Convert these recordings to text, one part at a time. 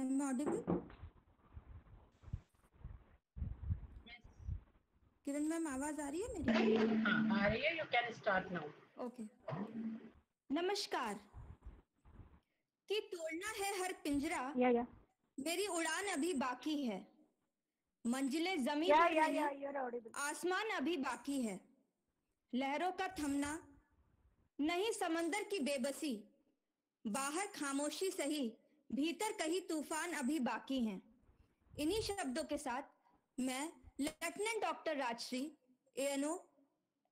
I'm audible? Kiran ma'am आवाज आ रही है मेरी? हाँ आ रही है. You can start now. Okay. नमस्कार. कि तोड़ना है हर पिंजरा, मेरी उड़ान अभी बाकी है. मंजिलें जमीन पर नहीं, आसमान अभी बाकी है. लहरों का थमना नहीं, समंदर की बेबसी. बाहर खामोशी सही, भीतर कहीं तूफान अभी बाकी हैं. इन्हीं शब्दों के साथ मैं lieutenant doctor Rajshri, ANO,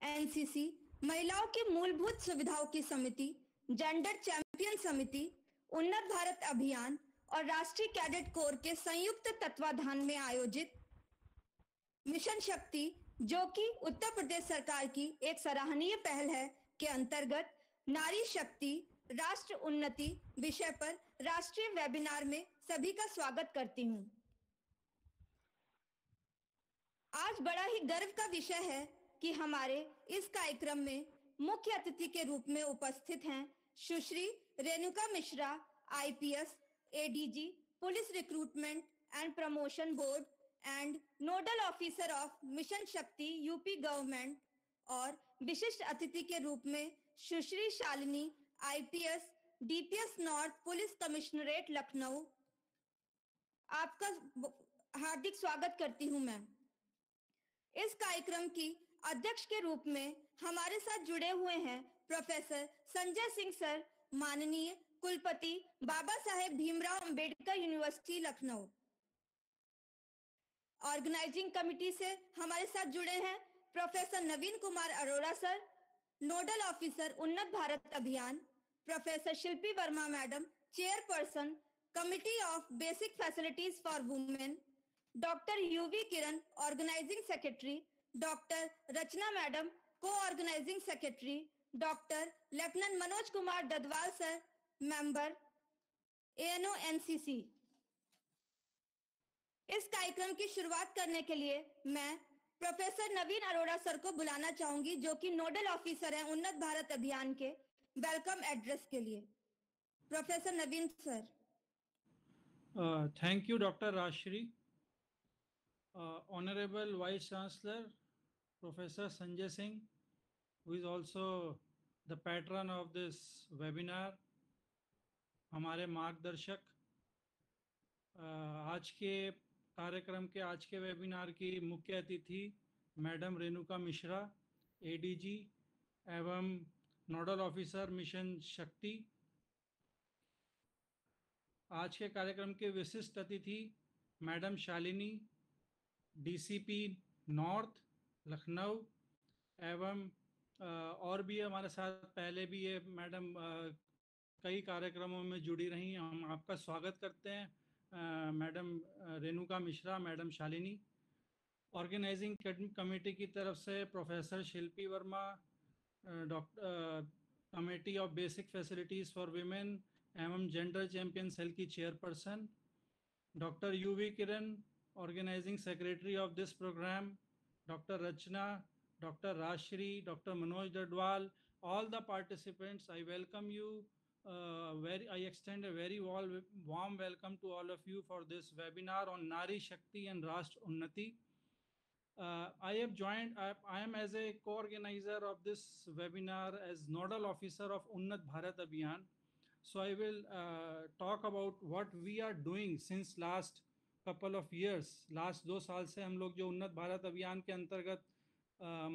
NCC, महिलाओं की मूलभूत सुविधाओं की समिति, जेंडर चैंपियन समिति, उन्नत भारत अभियान और राष्ट्रीय कैडेट कोर के संयुक्त तत्वाधान में आयोजित मिशन शक्ति, जो कि उत्तर प्रदेश सरकार की एक सराहनीय पहल है, के अंतर्गत नारी शक्ति राष्ट्र उन्नति विषय पर राष्ट्रीय वेबिनार में सभी का स्वागत करती हूं. आज बड़ा ही गर्व का विषय है कि हमारे इस कार्यक्रम में मुख्य अतिथि के रूप में उपस्थित हैं Sushri Renuka Mishra, IPS, ADG, police recruitment and promotion board and nodal officer of mission Shakti UP government. और विशिष्ट अतिथि के रूप में Sushri Shalini, IPS, DPS north police commissionerate Lucknow. आपका हार्दिक स्वागत करती हूं मैम. इस कार्यक्रम की अध्यक्ष के रूप में हमारे साथ जुड़े हुए हैं प्रोफेसर संजय सिंह सर, माननीय कुलपति Baba Saheb Bhimrao Ambedkar university Lucknow. Organising committee से हमारे साथ जुड़े हैं professor Naveen Kumar Arora sir, nodal officer Unnat Bharat Abhiyan. Professor Shilpi Verma madam, chairperson committee of basic facilities for women. Doctor UV Kiran, organising secretary. Doctor Rachna madam, co organising secretary. Doctor lieutenant Manoj Kumar Dadwal sir, member ANO NCC. इस कार्यक्रम की शुरुआत करने के लिए मैं प्रोफेसर नवीन अरोड़ा सर को बुलाना चाहूंगी, जो कि नोडल ऑफिसर हैं उन्नत भारत अभियान के, वेलकम एड्रेस के लिए. Professor Naveen sir. Thank you, Dr. Rashri. Honorable Vice Chancellor, Professor Sanjay Singh, who is also the patron of this webinar, हमारे मार्गदर्शक. आज के कार्यक्रम के आज के वेबिनार की मुख्य अतिथि मैडम रेणुका मिश्रा, एडीजी एवं नोडल ऑफिसर मिशन शक्ति. आज के कार्यक्रम के विशिष्ट अतिथि madam Shalini, DCP north Lucknow, एवं और भी हमारे साथ पहले भी ये मैडम कई कार्यक्रमों में जुड़ी रही. हम आपका स्वागत करते हैं madam Renuka Mishra, madam Shalini. Organising committee की तरफ से professor Shilpi Verma, doctor committee of basic facilities for women एवं जेंडर चैंपियन सेल की chairperson. Doctor UV Kiran, organising secretary of this programme. Doctor Rachna, doctor Rajshree, doctor Manoj Dadwal, all the participants, I welcome you. I extend a very warm welcome to all of you for this webinar on Nari Shakti and Rashtra Unnati. I have joined, I am as a co-organizer of this webinar as nodal officer of Unnat Bharat Abhiyan. So I will talk about what we are doing since last couple of years. Last 2 साल से हम लोग जो उन्नत भारत अभियान के अंतर्गत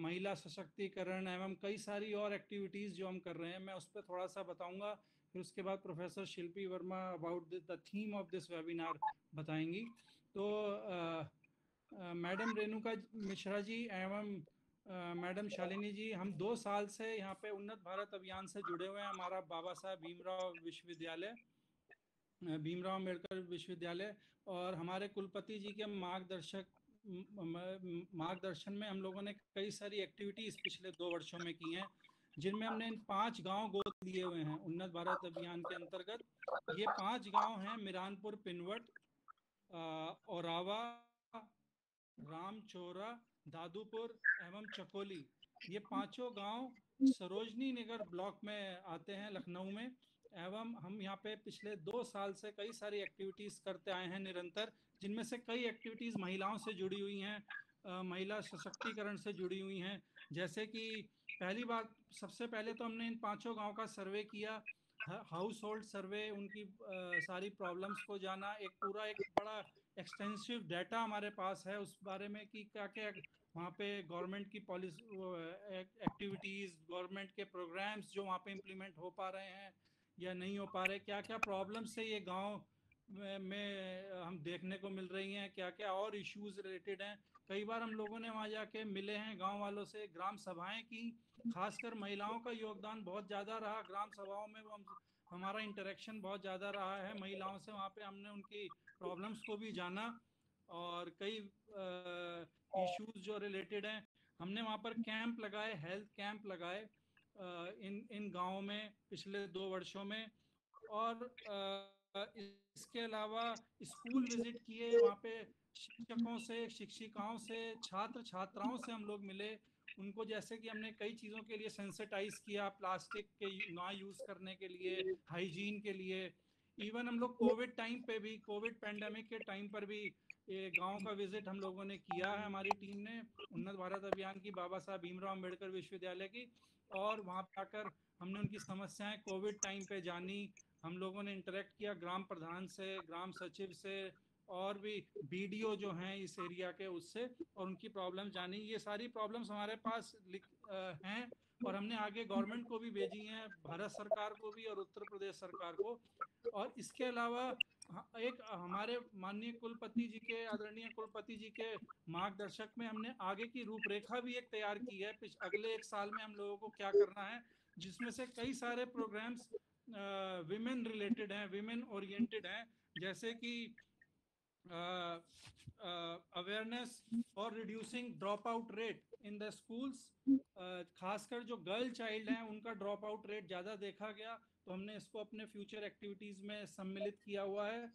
महिला सशक्तिकरण एवं कई सारी और एक्टिविटीज़ जो हम कर रहे हैं, मैं उस पर थोड़ा सा बताऊंगा. फिर उसके बाद professor Shilpi Verma about the theme of this webinar बताएंगी. तो मैडम रेणुका मिश्रा जी एवं मैडम शालिनी जी, हम 2 साल से यहाँ पे उन्नत भारत अभियान से जुड़े हुए हैं. हमारा बाबा साहेब भीमराव विश्वविद्यालय, भीमराव अम्बेडकर विश्वविद्यालय, और हमारे कुलपति जी के मार्गदर्शन में हम लोगों ने कई सारी एक्टिविटीज़ पिछले 2 वर्षों में की हैं, जिनमें हमने 5 गांव गोद लिए हुए हैं उन्नत भारत अभियान के अंतर्गत. ये 5 गांव हैं मिरानपुर, पिनवट, औरावा, रामचोरा, दादूपुर एवं चकोली. ये 5 गांव सरोजनी नगर ब्लॉक में आते हैं लखनऊ में. एवं हम यहाँ पे पिछले 2 साल से कई सारी एक्टिविटीज़ करते आए हैं निरंतर, जिनमें से कई एक्टिविटीज़ महिलाओं से जुड़ी हुई हैं, महिला सशक्तिकरण से जुड़ी हुई हैं। जैसे कि पहली बार सबसे पहले तो हमने इन 5 गांव का सर्वे किया, हाउस होल्ड सर्वे, उनकी सारी प्रॉब्लम्स को जाना, एक बड़ा एक्सटेंसिव डाटा हमारे पास है उस बारे में कि क्या क्या वहाँ पे गवर्नमेंट की पॉलिसी एक्टिविटीज़, गवर्नमेंट के प्रोग्राम्स जो वहाँ पे इम्प्लीमेंट हो पा रहे हैं या नहीं हो पा रहे, क्या क्या प्रॉब्लम्स से ये गांव में हम देखने को मिल रही हैं, क्या क्या और इश्यूज रिलेटेड हैं। कई बार हम लोगों ने वहाँ जाके मिले हैं गांव वालों से, ग्राम सभाएं की, खासकर महिलाओं का योगदान बहुत ज़्यादा रहा ग्राम सभाओं में। हमारा इंटरेक्शन बहुत ज़्यादा रहा है महिलाओं से, वहाँ पे हमने उनकी प्रॉब्लम्स को भी जाना और कई इश्यूज जो रिलेटेड हैं हमने वहाँ पर कैंप लगाए, हेल्थ कैंप लगाए इन गाँवों में पिछले 2 वर्षों में। और इसके अलावा स्कूल विजिट किए, वहाँ पे शिक्षकों से, शिक्षिकाओं से, छात्र छात्राओं से हम लोग मिले, उनको जैसे कि हमने कई चीज़ों के लिए सेंसिटाइज किया, प्लास्टिक के ना यूज़ करने के लिए, हाइजीन के लिए। इवन हम लोग कोविड टाइम पे भी, कोविड पैंडेमिक के टाइम पर भी ये गांव का विजिट हम लोगों ने किया है, हमारी टीम ने, उन्नत भारत अभियान की, बाबा साहब भीमराव अम्बेडकर विश्वविद्यालय की। और वहाँ पर आकर हमने उनकी समस्याएं कोविड टाइम पे जानी, हम लोगों ने इंटरेक्ट किया ग्राम प्रधान से, ग्राम सचिव से, और भी बीडीओ जो हैं इस एरिया के उससे, और उनकी प्रॉब्लम जानी। ये सारी प्रॉब्लम्स हमारे पास हैं और हमने आगे गवर्नमेंट को भी भेजी हैं, भारत सरकार को भी और उत्तर प्रदेश सरकार को। और इसके अलावा एक हमारे माननीय कुलपति जी के, आदरणीय कुलपति जी के मार्गदर्शक में हमने आगे की रूपरेखा भी एक तैयार की है, अगले 1 साल में हम लोगों को क्या करना है, जिसमें से कई सारे प्रोग्राम्स विमेन रिलेटेड हैं, विमेन ओरिएंटेड हैं, जैसे कि अवेयरनेस और reducing drop out rate in the schools. खासकर जो गर्ल चाइल्ड हैं उनका ड्रॉप आउट रेट ज़्यादा देखा गया, तो हमने इसको अपने फ्यूचर एक्टिविटीज़ में सम्मिलित किया हुआ है।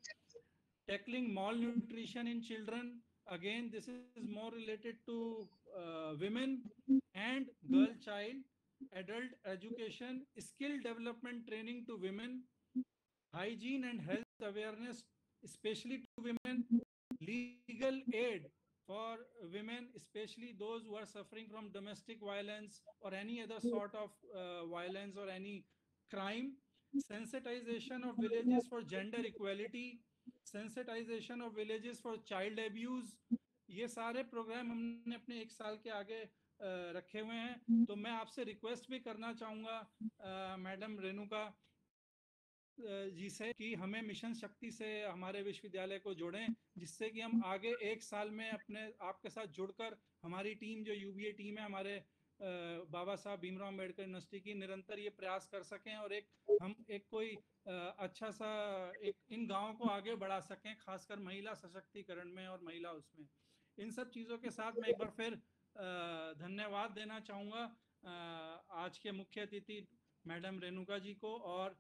Tackling malnutrition in children, again this is more related to women and girl child, adult education, skill development training to women, hygiene and health awareness especially to women, legal aid for women, especially those who are suffering from domestic violence or any other sort of violence or any crime, sensitization of villages for gender equality, sensitization of villages for child abuse। ये सारे programme हमने अपने 1 साल के आगे रखे हुए हैं। तो मैं आपसे रिक्वेस्ट भी करना चाहूँगा मैडम रेणुका जी से कि हमें मिशन शक्ति से हमारे विश्वविद्यालय को जोड़ें, जिससे कि हम आगे 1 साल में अपने आपके साथ जुड़कर हमारी टीम, जो यूबीए टीम है हमारे बाबा साहब भीमराव अम्बेडकर यूनिवर्सिटी की, निरंतर ये प्रयास कर सकें और हम एक कोई अच्छा सा इन गाँवों को आगे बढ़ा सकें, खासकर महिला सशक्तिकरण में और महिला उसमें। इन सब चीज़ों के साथ मैं एक बार फिर धन्यवाद देना चाहूँगा आज के मुख्य अतिथि मैडम रेणुका जी को और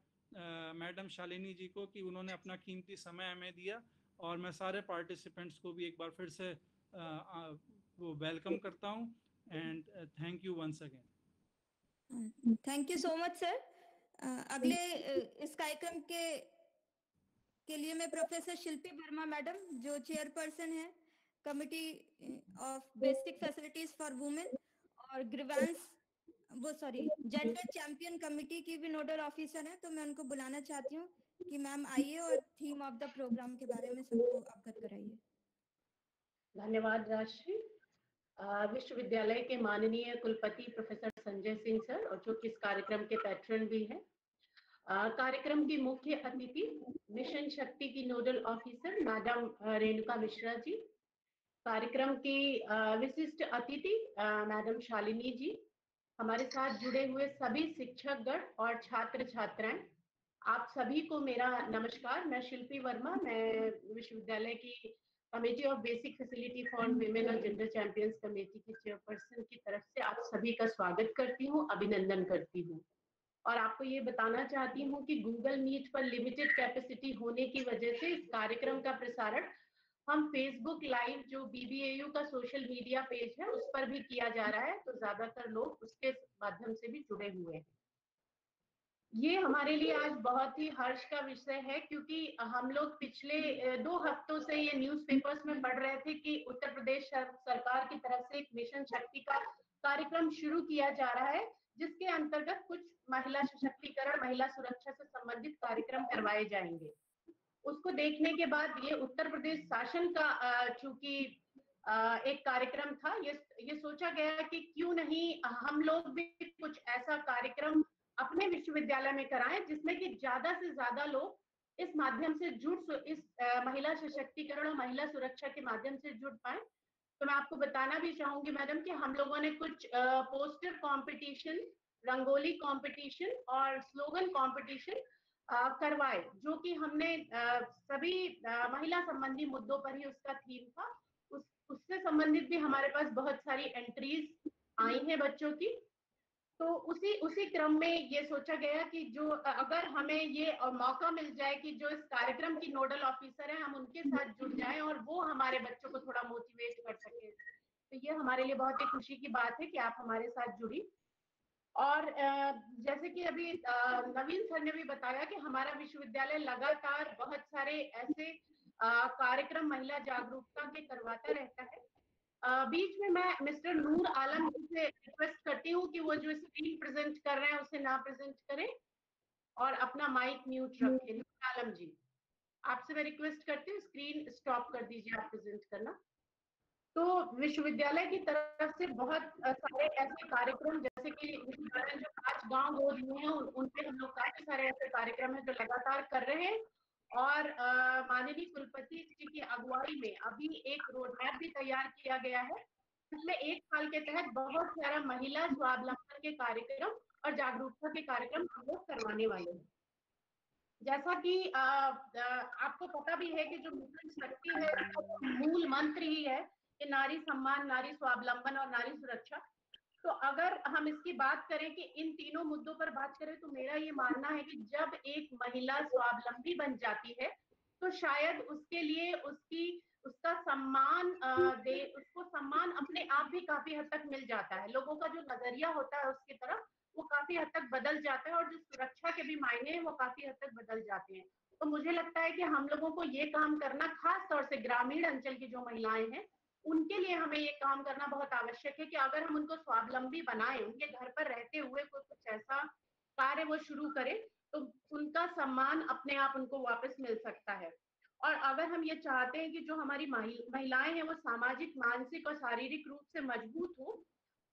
मैडम शालिनी जी को कि उन्होंने अपना कीमती समय हमें दिया, और मैं सारे पार्टिसिपेंट्स को भी एक बार फिर से वो वेलकम करता हूँ and thank you once again. Thank you so much sir. अगले इस कार्यक्रम के लिए मैं प्रोफेसर शिल्पी वर्मा मैडम, जो चेयरपर्सन है committee of basic facilities for women और ग्रीवेंस जेंडर चैंपियन कमिटी की भी नोडल ऑफिसर है, तो मैं उनको बुलाना चाहती हूँ कि मैम आइए और थीम ऑफ द प्रोग्राम के बारे में सबको अवगत कराइए। धन्यवाद राजश्री। विश्वविद्यालय के माननीय कुलपति प्रोफेसर संजय सिंह सर, और जो कि इस कार्यक्रम के पैट्रन भी हैं। कार्यक्रम की मुख्य अतिथि मिशन शक्ति की nodal officer madam Renuka Mishra ji, कार्यक्रम की विशिष्ट अतिथि मैडम शालिनी जी, हमारे साथ जुड़े हुए सभी शिक्षकगण और छात्र छात्राएं, आप सभी को मेरा नमस्कार। मैं शिल्पी वर्मा, मैं विश्वविद्यालय की committee of basic facility for women और जेंडर चैंपियंस कमेटी की चेयरपर्सन की तरफ से आप सभी का स्वागत करती हूँ, अभिनंदन करती हूँ। और आपको ये बताना चाहती हूँ कि गूगल मीट पर लिमिटेड कैपेसिटी होने की वजह से इस कार्यक्रम का प्रसारण हम फेसबुक लाइव, जो बीबीएयू का सोशल मीडिया पेज है, उस पर भी किया जा रहा है, तो ज्यादातर लोग उसके माध्यम से भी जुड़े हुए हैं। ये हमारे लिए आज बहुत ही हर्ष का विषय है, क्योंकि हम लोग पिछले 2 हफ्तों से ये न्यूज़पेपर्स में पढ़ रहे थे कि उत्तर प्रदेश सरकार की तरफ से एक मिशन शक्ति का कार्यक्रम शुरू किया जा रहा है, जिसके अंतर्गत कुछ महिला सशक्तिकरण, महिला सुरक्षा से संबंधित कार्यक्रम करवाए जाएंगे। उसको देखने के बाद ये उत्तर प्रदेश शासन का चूंकि एक कार्यक्रम था, ये सोचा गया कि क्यों नहीं हम लोग भी कुछ ऐसा कार्यक्रम अपने विश्वविद्यालय में कराएं जिसमें कि ज्यादा से ज्यादा लोग इस माध्यम से इस महिला सशक्तिकरण और महिला सुरक्षा के माध्यम से जुड़ पाए। तो मैं आपको बताना भी चाहूंगी मैडम कि हम लोगों ने कुछ पोस्टर कंपटीशन, रंगोली कंपटीशन और स्लोगन कंपटीशन करवाए, जो कि हमने सभी महिला संबंधी मुद्दों पर ही उसका थीम था। उससे संबंधित भी हमारे पास बहुत सारी एंट्रीज आई हैं बच्चों की। तो उसी क्रम में ये सोचा गया कि जो अगर हमें ये मौका मिल जाए कि जो इस कार्यक्रम की नोडल ऑफिसर हैं, हम उनके साथ जुड़ जाएं और वो हमारे बच्चों को थोड़ा मोटिवेट कर सके, तो ये हमारे लिए बहुत ही खुशी की बात है कि आप हमारे साथ जुड़ी। और जैसे कि अभी नवीन सर ने भी बताया कि हमारा विश्वविद्यालय लगातार बहुत सारे ऐसे कार्यक्रम महिला जागरूकता के करवाता रहता है। बीच में मैं मिस्टर नूर आलम जी से रिक्वेस्ट करती हूँ कि वो जो स्क्रीन प्रेजेंट कर रहे हैं उसे ना प्रेजेंट करें और अपना माइक म्यूट रखें। नूर आलम जी, आपसे मैं रिक्वेस्ट करती हूँ स्क्रीन स्टॉप कर दीजिए आप प्रेजेंट करना। तो विश्वविद्यालय की तरफ से बहुत सारे ऐसे कार्यक्रम, जैसे कि विश्वविद्यालय जो 5 गांव गोद लिए हैं उन पे हम लोग काफी सारे ऐसे कार्यक्रम है जो लगातार कर रहे हैं। और माननीय कुलपति जी की अगुवाई में अभी एक रोड मैप भी तैयार किया गया है, पिछले 1 साल के तहत बहुत सारा महिला स्वावलंबन के कार्यक्रम और जागरूकता के कार्यक्रम हम लोग करवाने वाले हैं। जैसा कि आपको पता भी है कि जो मिशन शक्ति है उसका मूल मंत्र ही है कि नारी सम्मान, नारी स्वावलंबन और नारी सुरक्षा। तो अगर हम इसकी बात करें कि इन तीनों मुद्दों पर बात करें, तो मेरा ये मानना है कि जब एक महिला स्वावलंबी बन जाती है तो शायद उसके लिए उसका सम्मान उसको सम्मान अपने आप भी काफी हद तक मिल जाता है। लोगों का जो नजरिया होता है उसकी तरफ वो काफी हद तक बदल जाता है और जो सुरक्षा के भी मायने हैं वो काफी हद तक बदल जाते हैं। तो मुझे लगता है कि हम लोगों को ये काम करना, खास तौर से ग्रामीण अंचल की जो महिलाएं हैं उनके लिए हमें ये काम करना बहुत आवश्यक है कि अगर हम उनको स्वावलंबी बनाएं, उनके घर पर रहते हुए कोई कुछ ऐसा कार्य वो शुरू करें, तो उनका सम्मान अपने आप उनको वापस मिल सकता है। और अगर हम ये चाहते हैं कि जो हमारी महिलाएं हैं वो सामाजिक, मानसिक और शारीरिक रूप से मजबूत हो,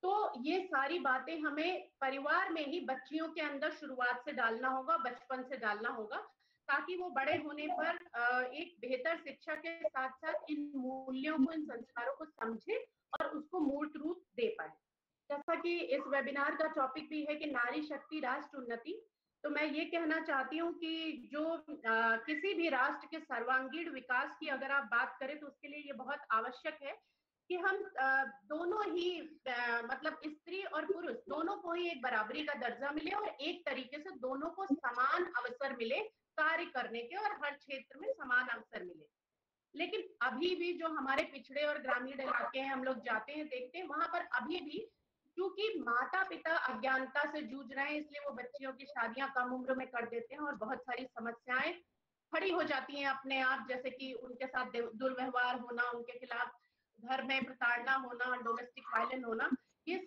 तो ये सारी बातें हमें परिवार में ही बच्चियों के अंदर शुरुआत से डालना होगा, बचपन से डालना होगा, ताकि वो बड़े होने पर एक बेहतर शिक्षा के साथ साथ इन मूल्यों को, इन संस्कारों को समझे और उसको मूर्त रूप दे पाए। जैसा कि इस वेबिनार का टॉपिक भी है कि नारी शक्ति राष्ट्र उन्नति, तो मैं ये कहना चाहती हूँ कि जो किसी भी राष्ट्र के सर्वांगीण विकास की अगर आप बात करें तो उसके लिए ये बहुत आवश्यक है कि हम दोनों ही मतलब स्त्री और पुरुष दोनों को ही एक बराबरी का दर्जा मिले और एक तरीके से दोनों को समान अवसर मिले कार्य करने के और हर क्षेत्र में समान अवसर मिले। लेकिन अभी भी जो हमारे पिछड़े और ग्रामीण इलाके हैं, हम लोग जाते हैं, देखते हैं, वहां पर अभी भी क्योंकि माता पिता अज्ञानता से जूझ रहे हैं, इसलिए वो बच्चियों की शादियां कम उम्र में कर देते हैं और बहुत सारी समस्याएं खड़ी हो जाती हैं अपने आप, जैसे कि उनके साथ दुर्व्यवहार होना, उनके खिलाफ घर में प्रताड़ना होना, डोमेस्टिक वायलेंस होना, ये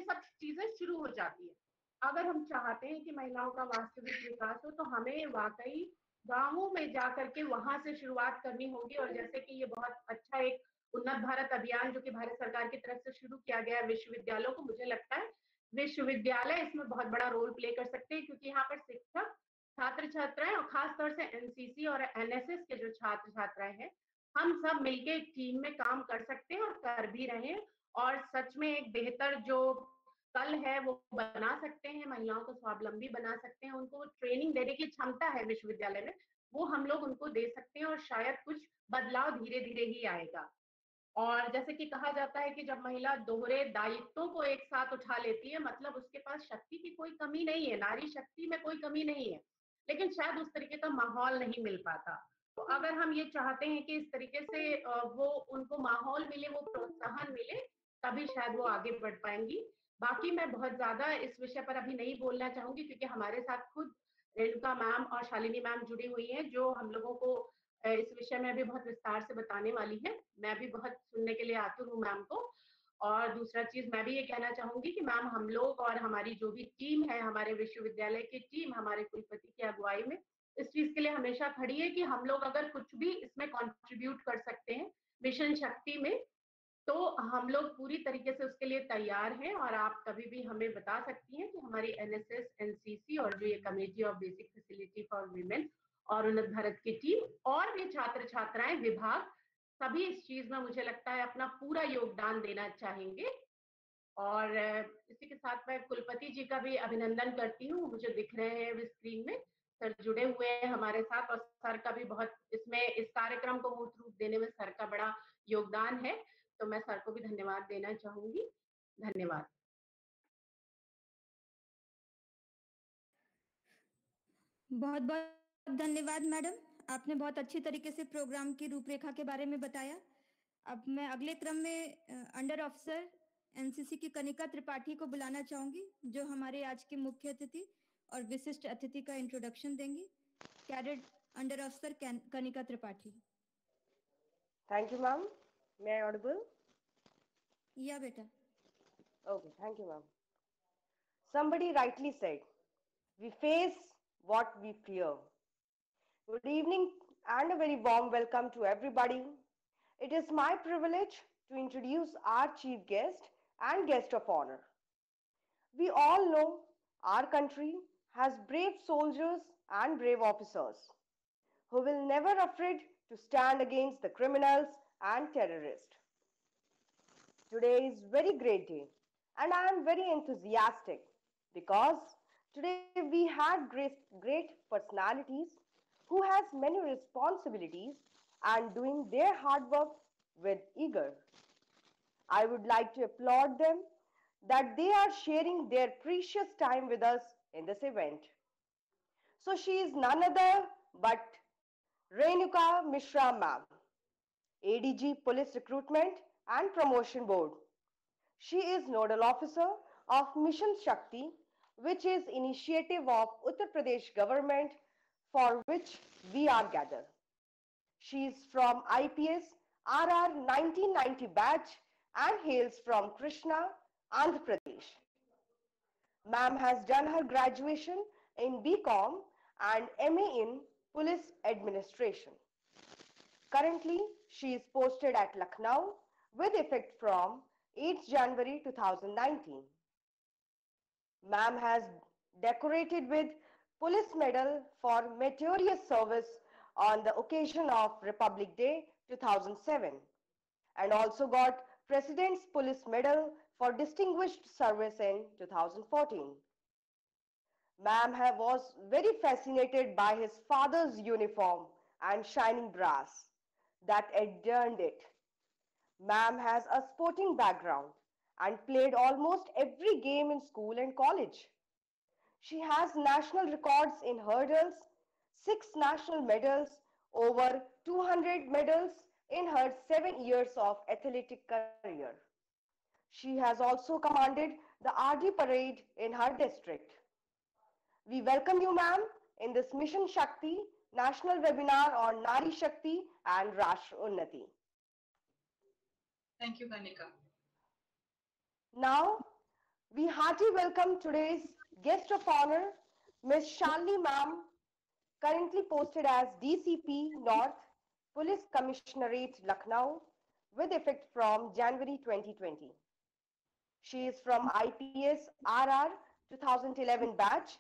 सब चीजें शुरू हो जाती है। अगर हम चाहते हैं कि महिलाओं का वास्तविक विकास हो तो हमें वाकई गांवों में जाकर के वहां से शुरुआत करनी होगी। और जैसे कि ये बहुत अच्छा एक उन्नत भारत अभियान जो कि भारत सरकार की तरफ से शुरू किया गया है विश्वविद्यालयों को, मुझे लगता है विश्वविद्यालय इसमें बहुत बड़ा रोल प्ले कर सकते हैं, क्योंकि यहाँ पर शिक्षक, छात्र छात्राएं और खास तौर से एनसीसी और एनएसएस के जो छात्र छात्राएं हैं, हम सब मिलके एक टीम में काम कर सकते हैं और कर भी रहे हैं और सच में एक बेहतर जो कल है वो बना सकते हैं, महिलाओं को स्वावलंबी बना सकते हैं। उनको ट्रेनिंग देने की क्षमता है विश्वविद्यालय में, वो हम लोग उनको दे सकते हैं और शायद कुछ बदलाव धीरे धीरे ही आएगा। और जैसे कि कहा जाता है कि जब महिला दोहरे दायित्वों को एक साथ उठा लेती है, मतलब उसके पास शक्ति की कोई कमी नहीं है, नारी शक्ति में कोई कमी नहीं है, लेकिन शायद उस तरीके का माहौल नहीं मिल पाता। तो अगर हम ये चाहते हैं कि इस तरीके से वो उनको माहौल मिले, वो प्रोत्साहन मिले, तभी शायद वो आगे बढ़ पाएंगी। बाकी मैं बहुत ज्यादा इस विषय पर अभी नहीं बोलना चाहूंगी, क्योंकि हमारे साथ खुद रेणुका मैम और शालिनी मैम जुड़ी हुई हैं, जो हम लोगों को इस विषय में अभी बहुत विस्तार से बताने वाली है। मैं भी बहुत सुनने के लिए आतुर हूँ मैम को। और दूसरा चीज मैं भी ये कहना चाहूंगी कि मैम हम लोग और हमारी जो भी टीम है, हमारे विश्वविद्यालय की टीम हमारे कुलपति की अगुवाई में इस चीज के लिए हमेशा खड़ी है कि हम लोग अगर कुछ भी इसमें कंट्रीब्यूट कर सकते हैं मिशन शक्ति में, तो हम लोग पूरी तरीके से उसके लिए तैयार हैं। और आप कभी भी हमें बता सकती हैं कि हमारी एनएसएस, एनसीसी और जो ये committee of basic facility for women और उन्नत भारत की टीम और भी छात्र छात्राएं, विभाग, सभी इस चीज में मुझे लगता है अपना पूरा योगदान देना चाहेंगे। और इसी के साथ मैं कुलपति जी का भी अभिनंदन करती हूँ, मुझे दिख रहे हैं स्क्रीन में सर जुड़े हुए हैं हमारे साथ, और सर का भी बहुत इसमें इस कार्यक्रम को मूर्त रूप देने में सर का बड़ा योगदान है। तो मैं सर को भी धन्यवाद देना चाहूंगी। धन्यवाद। बहुत बहुत धन्यवाद मैडम, आपने बहुत अच्छी तरीके से प्रोग्राम की रूपरेखा के बारे में बताया। अब मैं अगले क्रम में अंडर ऑफिसर एनसीसी की कनिका त्रिपाठी को बुलाना चाहूंगी, जो हमारे आज के मुख्य अतिथि और विशिष्ट अतिथि का इंट्रोडक्शन देंगी। Cadet under officer Kanika Tripathi. Thank you, ma'am. May I audible? या बेटा। Okay, thank you, ma'am. Somebody rightly said, we face what we fear. Good evening and a very warm welcome to everybody. It is my privilege to introduce our chief guest and guest of honor. We all know our country has brave soldiers and brave officers who will never afraid to stand against the criminals and terrorists. Today is very great day and I am very enthusiastic because today we had great personalities who has many responsibilities and doing their hard work with eager. I would like to applaud them that they are sharing their precious time with us in this event. So she is none other but Renuka Mishra ma'am, ADG Police Recruitment and Promotion Board. She is Nodal Officer of Mission Shakti, which is initiative of Uttar Pradesh government for which we are gathered. She is from IPS RR 1990 batch and hails from Krishna, Andhra Pradesh. Ma'am has done her graduation in BCom and MA in Police Administration. Currently, she is posted at Lucknow with effect from 8th January 2019. Ma'am has decorated with Police Medal for meritorious service on the occasion of Republic Day 2007 and also got President's Police Medal for distinguished service in 2014. Ma'am was very fascinated by his father's uniform and shining brass that adorned it. Ma'am has a sporting background and played almost every game in school and college. She has national records in hurdles, 6 national medals, over 200 medals in her 7 years of athletic career. She has also commanded the RD parade in her district. We welcome you, ma'am, in this Mission Shakti National Webinar on Nari Shakti and Rashtra Unnati. Thank you, Kanika. Now, we heartily welcome today's guest of honor, Ms. Shalini ma'am, currently posted as DCP North, Police Commissionerate, Lucknow, with effect from January 2020. She is from IPS RR 2011 batch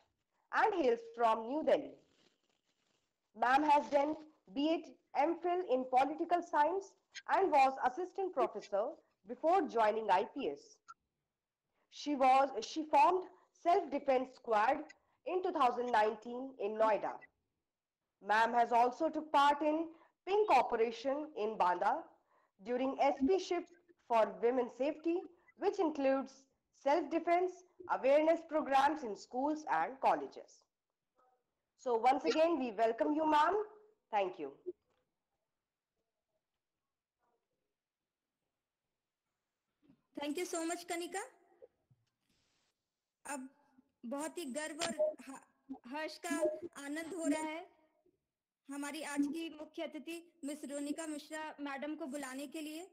and hails from New Delhi. Ma'am has done B.Ed MPhil in Political Science and was assistant professor before joining IPS. She formed Self-Defense Squad in 2019 in Noida. Ma'am has also took part in Pink Operation in Banda during SP shift for women's safety, which includes self-defense awareness programs in schools and colleges. So once again, we welcome you, ma'am. Thank you. Thank you so much, Kanika. अब बहुत ही गर्व और हर्ष का आनंद हो रहा है हमारी आज की मुख्य अतिथि मिस रोनिका मिश्रा मैडम को बुलाने के लिए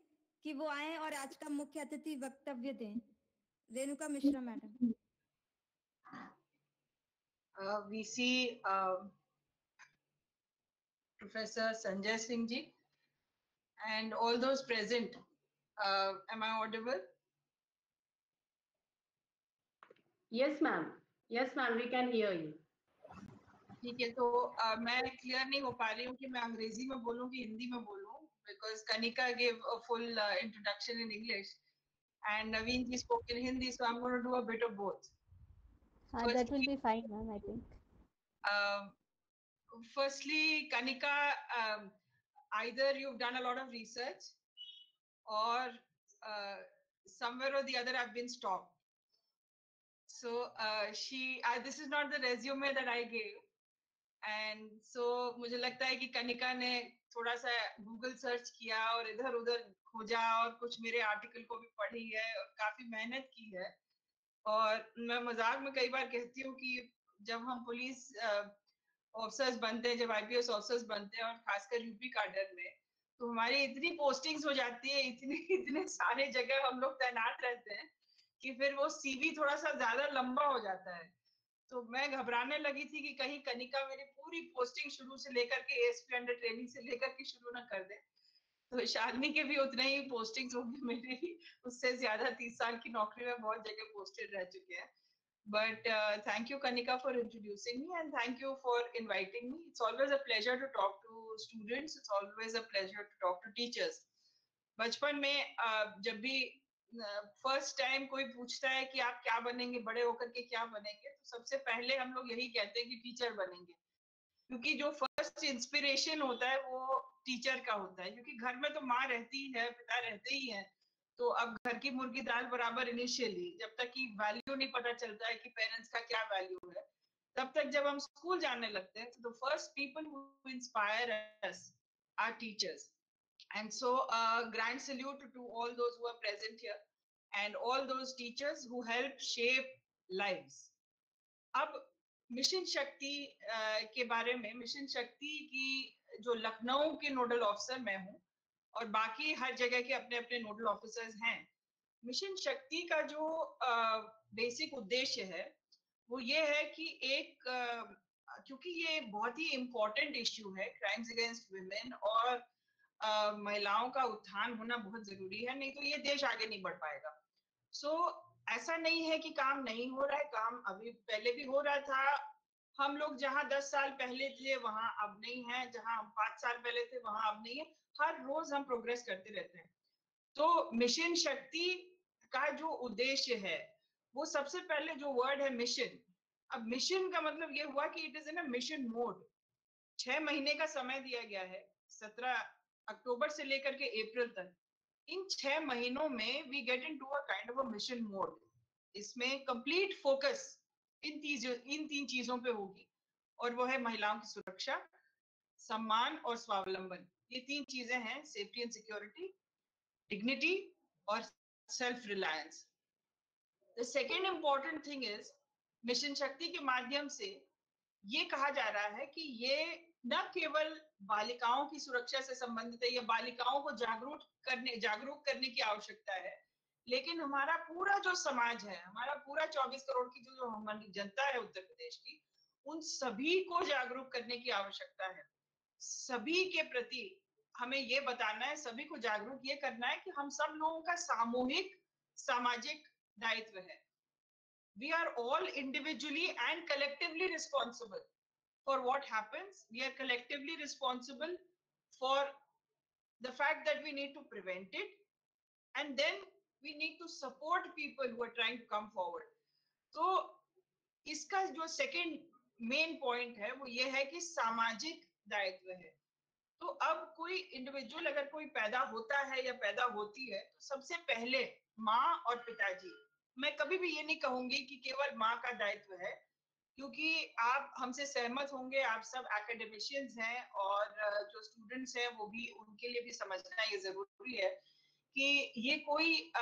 कि वो आए और आज का मुख्य अतिथि वक्तव्य दें। Renuka Mishra madam. We see Professor Sanjay Singh ji and all those present. Am I audible? Yes, ma'am. Yes, ma'am. We can hear you. ठीक है, तो मैं क्लियर नहीं हो पा रही हूँ कि मैं अंग्रेजी में बोलूँ कि हिंदी में बोलूँ, because Kanika gave a full introduction in English and Naveen ji spoke in Hindi, so I'm going to do a bit of both. That will be fine, ma'am, I think. Firstly, Kanika, either you've done a lot of research or somewhere or the other I've been stopped. So this is not the resume that I gave. And so मुझे लगता है कि कनिका ने थोड़ा सा Google search किया और इधर उधर खोजा और कुछ मेरे आर्टिकल को भी पढ़ी है और काफी मेहनत की है। और मैं मजाक में कई बार कहती हूँ कि जब हम पुलिस ऑफिसर्स बनते हैं, जब आईपीएस ऑफिसर्स बनते हैं और खासकर यूपी कैडर में, तो हमारी इतनी पोस्टिंग्स हो जाती है, इतने सारे जगह हम लोग तैनात रहते हैं कि फिर वो सीवी थोड़ा सा ज्यादा लंबा हो जाता है। तो मैं घबराने लगी थी कि कहीं कनिका मेरी पूरी पोस्टिंग शुरू से लेकर के एएसपी अंडर ट्रेनिंग से लेकर के शुरू ना कर दे। तो शालिनी के भी उतने ही पोस्टिंग्स होंगे, मेरे ही उससे ज्यादा 30 साल की नौकरी में बहुत जगह पोस्टेड रह चुके हैं। But thank you, Kanika, for introducing me and thank you for inviting me. It's always a pleasure to talk to students. It's always a pleasure to talk to teachers. बचपन में जब भी फर्स्ट टाइम कोई पूछता है कि आप क्या बनेंगे, बड़े होकर के क्या बनेंगे, तो सबसे पहले हम लोग यही कहते हैं कि टीचर बनेंगे, क्योंकि जो फर्स्ट इंस्पिरेशन होता है वो टीचर का होता है। क्योंकि घर में तो माँ रहती है, पिता रहते ही हैं, तो अब घर की मुर्गी दाल बराबर इनिशियली, जब तक कि वैल्यू नहीं पता चलता है कि पेरेंट्स का क्या वैल्यू है, तब तक जब हम स्कूल जाने लगते हैं, तो the first people who inspire us are teachers. And so grand salute to all those who are present here and all those teachers who help shape lives. अब मिशन शक्ति के बारे में, मिशन शक्ति की जो लखनऊ के नोडल ऑफिसर मैं हूँ और बाकी हर जगह के अपने अपने नोडल ऑफिसर्स हैं। मिशन शक्ति का जो बेसिक उद्देश्य है वो ये है कि एक क्योंकि ये बहुत ही इम्पोर्टेंट इश्यू है, क्राइम्स अगेंस्ट वुमेन, और महिलाओं का उत्थान होना बहुत जरूरी है, नहीं तो ये देश आगे नहीं बढ़ पाएगा। सो ऐसा नहीं है कि काम नहीं हो रहा है, काम अभी पहले भी हो रहा था। हम लोग जहाँ 10 साल पहले थे वहां अब नहीं है, जहाँ हम 5 साल पहले थे वहां अब नहीं है। हर रोज हम प्रोग्रेस करते रहते हैं। तो मिशन शक्ति का जो उद्देश्य है वो सबसे पहले जो वर्ड है मिशन। अब मिशन का मतलब ये हुआ कि it is in a mission mode. 6 महीने का समय दिया गया है, 17 अक्टूबर से लेकर के अप्रैल तक। इन 6 महीनों में we get into a kind of a mission mode. इसमें कंप्लीट फोकस इन 3 चीजों पे होगी, और वो है महिलाओं की सुरक्षा, सम्मान और स्वावलंबन। ये 3 चीजें हैं, सेफ्टी एंड सिक्योरिटी, डिग्निटी और self reliance. The second important thing is, mission Shakti के माध्यम से ये कहा जा रहा है कि ये न केवल बालिकाओं की सुरक्षा से संबंधित है या बालिकाओं को जागरूक करने की आवश्यकता है, लेकिन हमारा पूरा जो समाज है, हमारा पूरा 24 करोड़ की जो हमारी जनता है उत्तर प्रदेश की, उन सभी को जागरूक करने की आवश्यकता है। सभी के प्रति हमें ये बताना है, सभी को जागरूक ये करना है कि हम सब लोगों का सामूहिक सामाजिक दायित्व है। We are all individually and collectively responsible for what happens. We are collectively responsible for the fact that we need to prevent it, and then we need to support people who are trying to come forward. तो इसका जो second main point है वो ये है कि सामाजिक दायित्व है। तो अब कोई इंडिविजुअल अगर कोई पैदा होता है या पैदा होती है, तो सबसे पहले माँ और पिताजी, मैं कभी भी ये नहीं कहूंगी कि केवल माँ का दायित्व है, क्योंकि आप हमसे सहमत होंगे, आप सब एकेडमिशियंस हैं और जो स्टूडेंट्स हैं वो भी, उनके लिए भी समझना ये जरूरी है कि ये कोई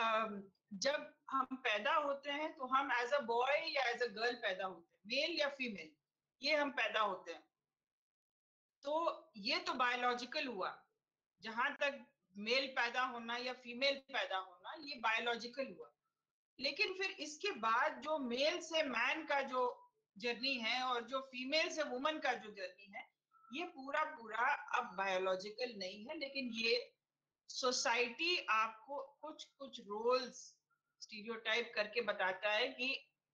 जब हम पैदा होते हैं तो हम एज अ बॉय या एज अ गर्ल पैदा होते हैं, मेल या फीमेल, ये हम पैदा होते हैं। तो ये तो बायोलॉजिकल हुआ, जहां तक मेल पैदा होना या फीमेल पैदा होना ये बायोलॉजिकल हुआ। लेकिन फिर इसके बाद जो मेल से मैन का जो जर्नी है और जो फीमेल से वुमन का जो जर्नी है, ये पूरा पूरा अब बायोलॉजिकल नहीं है, लेकिन ये सोसाइटी आपको कुछ कुछ रोल्स स्टीरियोटाइप करके बताता है कि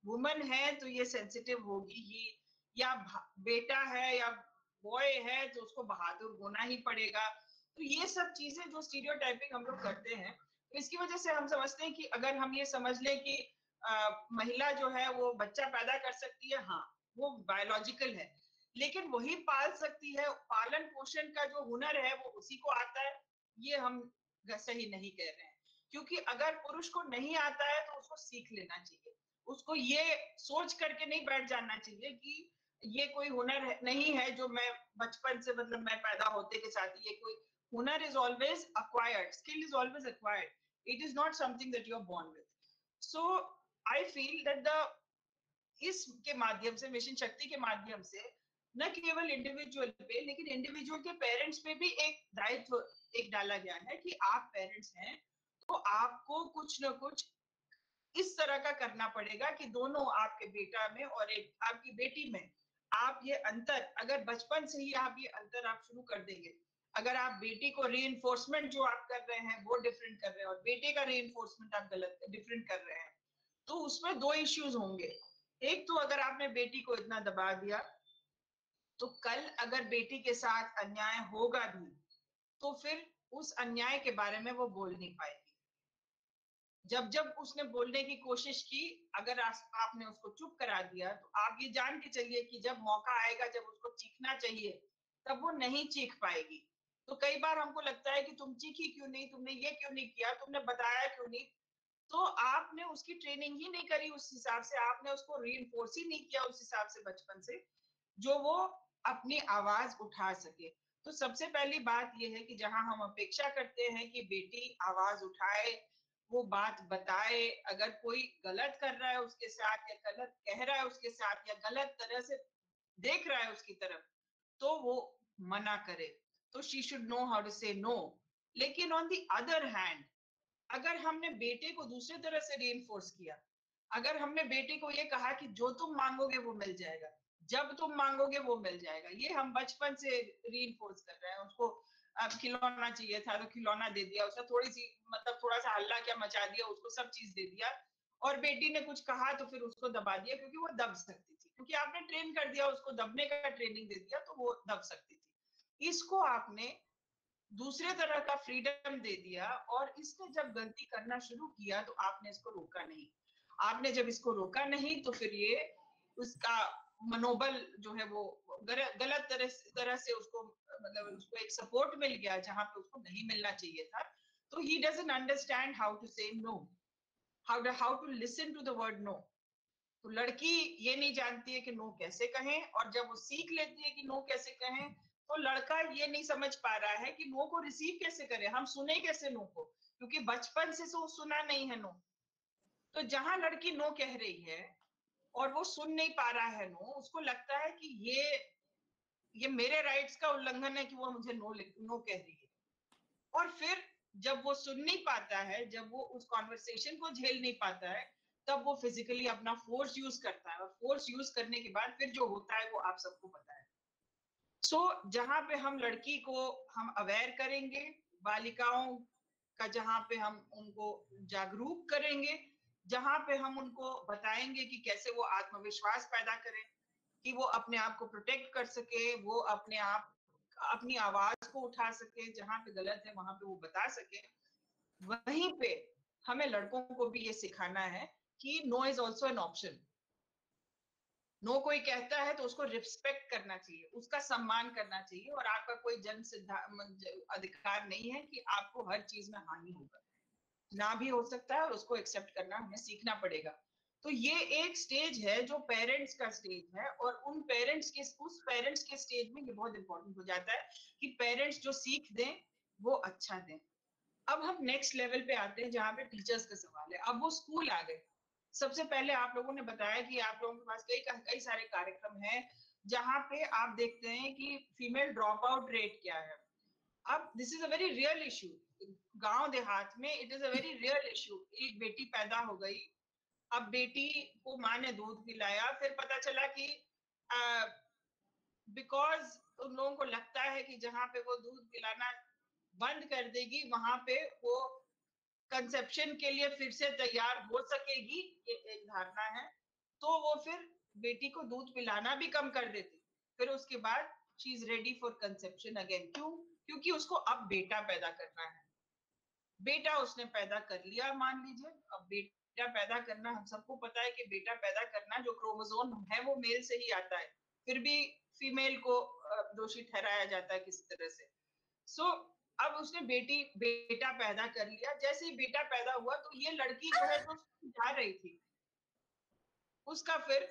वुमन है तो ये सेंसिटिव होगी, ये या बेटा है या बॉय है तो उसको बहादुर होना ही पड़ेगा। तो ये सब चीजें जो स्टीरियोटाइपिंग हम लोग करते हैं, तो इसकी वजह से हम समझते हैं कि अगर हम ये समझ लें कि महिला जो है वो बच्चा पैदा कर सकती है, हाँ वो बायोलॉजिकल है, लेकिन वही पाल सकती है, पालन पोषण का जो हुनर है वो उसी को आता है, ये हम सही नहीं कह रहे हैं। क्योंकि अगर पुरुष को नहीं आता है तो उसको सीख लेना चाहिए, उसको ये सोच करके नहीं बैठ जाना चाहिए कि ये कोई हुनर नहीं है जो मैं बचपन से, मतलब मैं पैदा होते के साथ, ये कोई हुनर is always acquired, skill is always acquired, it is not something that you are born with. So I feel that the इसके माध्यम से, मिशन शक्ति के माध्यम से न केवल इंडिविजुअल पे लेकिन इंडिविजुअल के पेरेंट्स पे भी एक दायित्व एक डाला गया है कि आप पेरेंट्स हैं तो आपको कुछ न कुछ इस तरह का करना पड़ेगा कि दोनों आपके बेटा में और एक आपकी बेटी में आप ये अंतर, अगर बचपन से ही आप ये अंतर आप शुरू कर देंगे, अगर आप बेटी को रीइंफोर्समेंट जो आप कर रहे हैं वो डिफरेंट कर रहे हैं और बेटे का रीइंफोर्समेंट आप गलत डिफरेंट कर रहे हैं, तो उसमें दो इश्यूज होंगे। एक तो अगर आपने बेटी को इतना दबा दिया तो कल अगर बेटी के साथ अन्याय होगा भी तो फिर उस अन्याय के बारे में वो बोल नहीं पाएगी। जब जब उसने बोलने की कोशिश की, अगर आपने उसको चुप करा दिया तो आप ये जान के चलिए कि जब मौका आएगा, जब उसको चीखना चाहिए, तब वो नहीं चीख पाएगी। तो कई बार हमको लगता है कि तुम चीखी क्यों नहीं, तुमने ये क्यों नहीं किया, तुमने बताया क्यों नहीं, तो आपने उसकी ट्रेनिंग ही नहीं करी उस हिसाब से, आपने उसको रीइंफोर्स ही नहीं किया उस हिसाब से बचपन से, जो वो अपनी आवाज उठा सके। तो सबसे पहली बात यह है कि जहां हम अपेक्षा करते हैं कि बेटी आवाज उठाए, वो बात बताए, अगर कोई गलत कर रहा है उसके साथ या गलत कह रहा है उसके साथ या गलत तरह से देख रहा है उसकी तरफ, तो वो मना करे, तो she should know how to say no. लेकिन ऑन द अदर हैंड, अगर हमने बेटे को दूसरे तरह से रीइंफोर्स किया, अगर हमने बेटे को ये कहा कि जो तुम मांगोगे वो मिल जाएगा, जब तुम मांगोगे वो मिल जाएगा, ये हम बचपन से रीइंफोर्स कर रहे हैं। उसको अब खिलौना चाहिए था तो खिलौना दे दिया, उसने थोड़ी सी मतलब थोड़ा सा हल्ला क्या मचा दिया, उसको सब चीज दे दिया, और बेटी ने कुछ कहा तो फिर उसको दबा दिया क्योंकि वो दब सकती थी, क्योंकि आपने ट्रेन कर दिया उसको, दबने का ट्रेनिंग दे दिया तो वो दब सकती थी। इसको आपने दूसरे तरह का फ्रीडम दे दिया और इसने जब गलती करना शुरू किया तो आपने इसको रोका नहीं। आपने जब इसको रोका नहीं तो फिर ये उसका मनोबल जो है वो गलत तरह से उसको, मतलब उसको एक सपोर्ट मिल गया जहां पे उसको नहीं मिलना चाहिए था। तो he doesn't understand how to say no, how to listen to the word no. तो लड़की ये नहीं जानती है कि नो कैसे कहें, और जब वो सीख लेती है कि नो कैसे कहें, तो लड़का ये नहीं समझ पा रहा है कि नो को रिसीव कैसे करे, हम सुने कैसे नो को, क्योंकि बचपन से तो सुना नहीं है नो। तो जहां लड़की नो कह रही है और वो सुन नहीं पा रहा है नो, उसको लगता है कि ये मेरे राइट्स का उल्लंघन है कि वो मुझे नो कह रही है। और फिर जब वो सुन नहीं पाता है, जब वो उस कॉन्वर्सेशन को झेल नहीं पाता है, तब वो फिजिकली अपना फोर्स यूज करता है, और फोर्स यूज करने के बाद फिर जो होता है वो आप सबको पता है। सो जहां पे हम लड़की को हम अवेयर करेंगे, बालिकाओं का जहां पे हम उनको जागरूक करेंगे, जहां पे हम उनको बताएंगे कि कैसे वो आत्मविश्वास पैदा करें, कि वो अपने आप को प्रोटेक्ट कर सके, वो अपने आप अपनी आवाज को उठा सके, जहां पे गलत है वहां पे वो बता सके, वहीं पे हमें लड़कों को भी ये सिखाना है कि no is also an option. No कोई कहता है तो उसको रिस्पेक्ट करना चाहिए, उसका सम्मान करना चाहिए, और आपका कोई जन्म सिद्धांत अधिकार नहीं है कि आपको हर चीज में हानि होगा, ना भी हो सकता है, और उसको एक्सेप्ट करना हमें सीखना पड़ेगा। तो ये एक स्टेज है जो पेरेंट्स का स्टेज है, और उन पेरेंट्स के उस पेरेंट्स के स्टेज में ये बहुत इंपॉर्टेंट हो जाता है कि पेरेंट्स जो सीख दें वो अच्छा दें। अब हम नेक्स्ट लेवल पे आते हैं जहाँ पे टीचर्स का सवाल है। अब वो स्कूल आ गए। सबसे पहले आप लोगों ने बताया कि आप लोगों के पास कई सारे कार्यक्रम हैं जहाँ पे आप देखते हैं कि फीमेल ड्रॉप आउट रेट क्या है। अब this is a very real issue. गांव देहात में it is a very real issue. एक बेटी पैदा हो गई, अब बेटी को माँ ने दूध पिलाया, फिर पता चला कि बिकॉज उन लोगों को लगता है कि जहाँ पे वो दूध पिलाना बंद कर देगी वहां पे वो कंसेप्शन के लिए फिर से तैयार हो सकेगी, ये एक धारणा है। तो वो फिर बेटी को दूध पिलाना भी कम कर देती, फिर उसके बाद she is ready for conception again. क्यों? क्योंकि उसको अब बेटा पैदा करना है। बेटा उसने पैदा कर लिया मान लीजिए। अब बेटा पैदा करना, हम सबको पता है कि बेटा पैदा करना जो क्रोमोसोम है वो मेल से ही आता है, फिर भी फीमेल को दोषी ठहराया जाता है किसी तरह से। सो अब उसने बेटा पैदा कर लिया। जैसे ही बेटा पैदा हुआ तो ये लड़की जो है जो जा रही थी, उसका फिर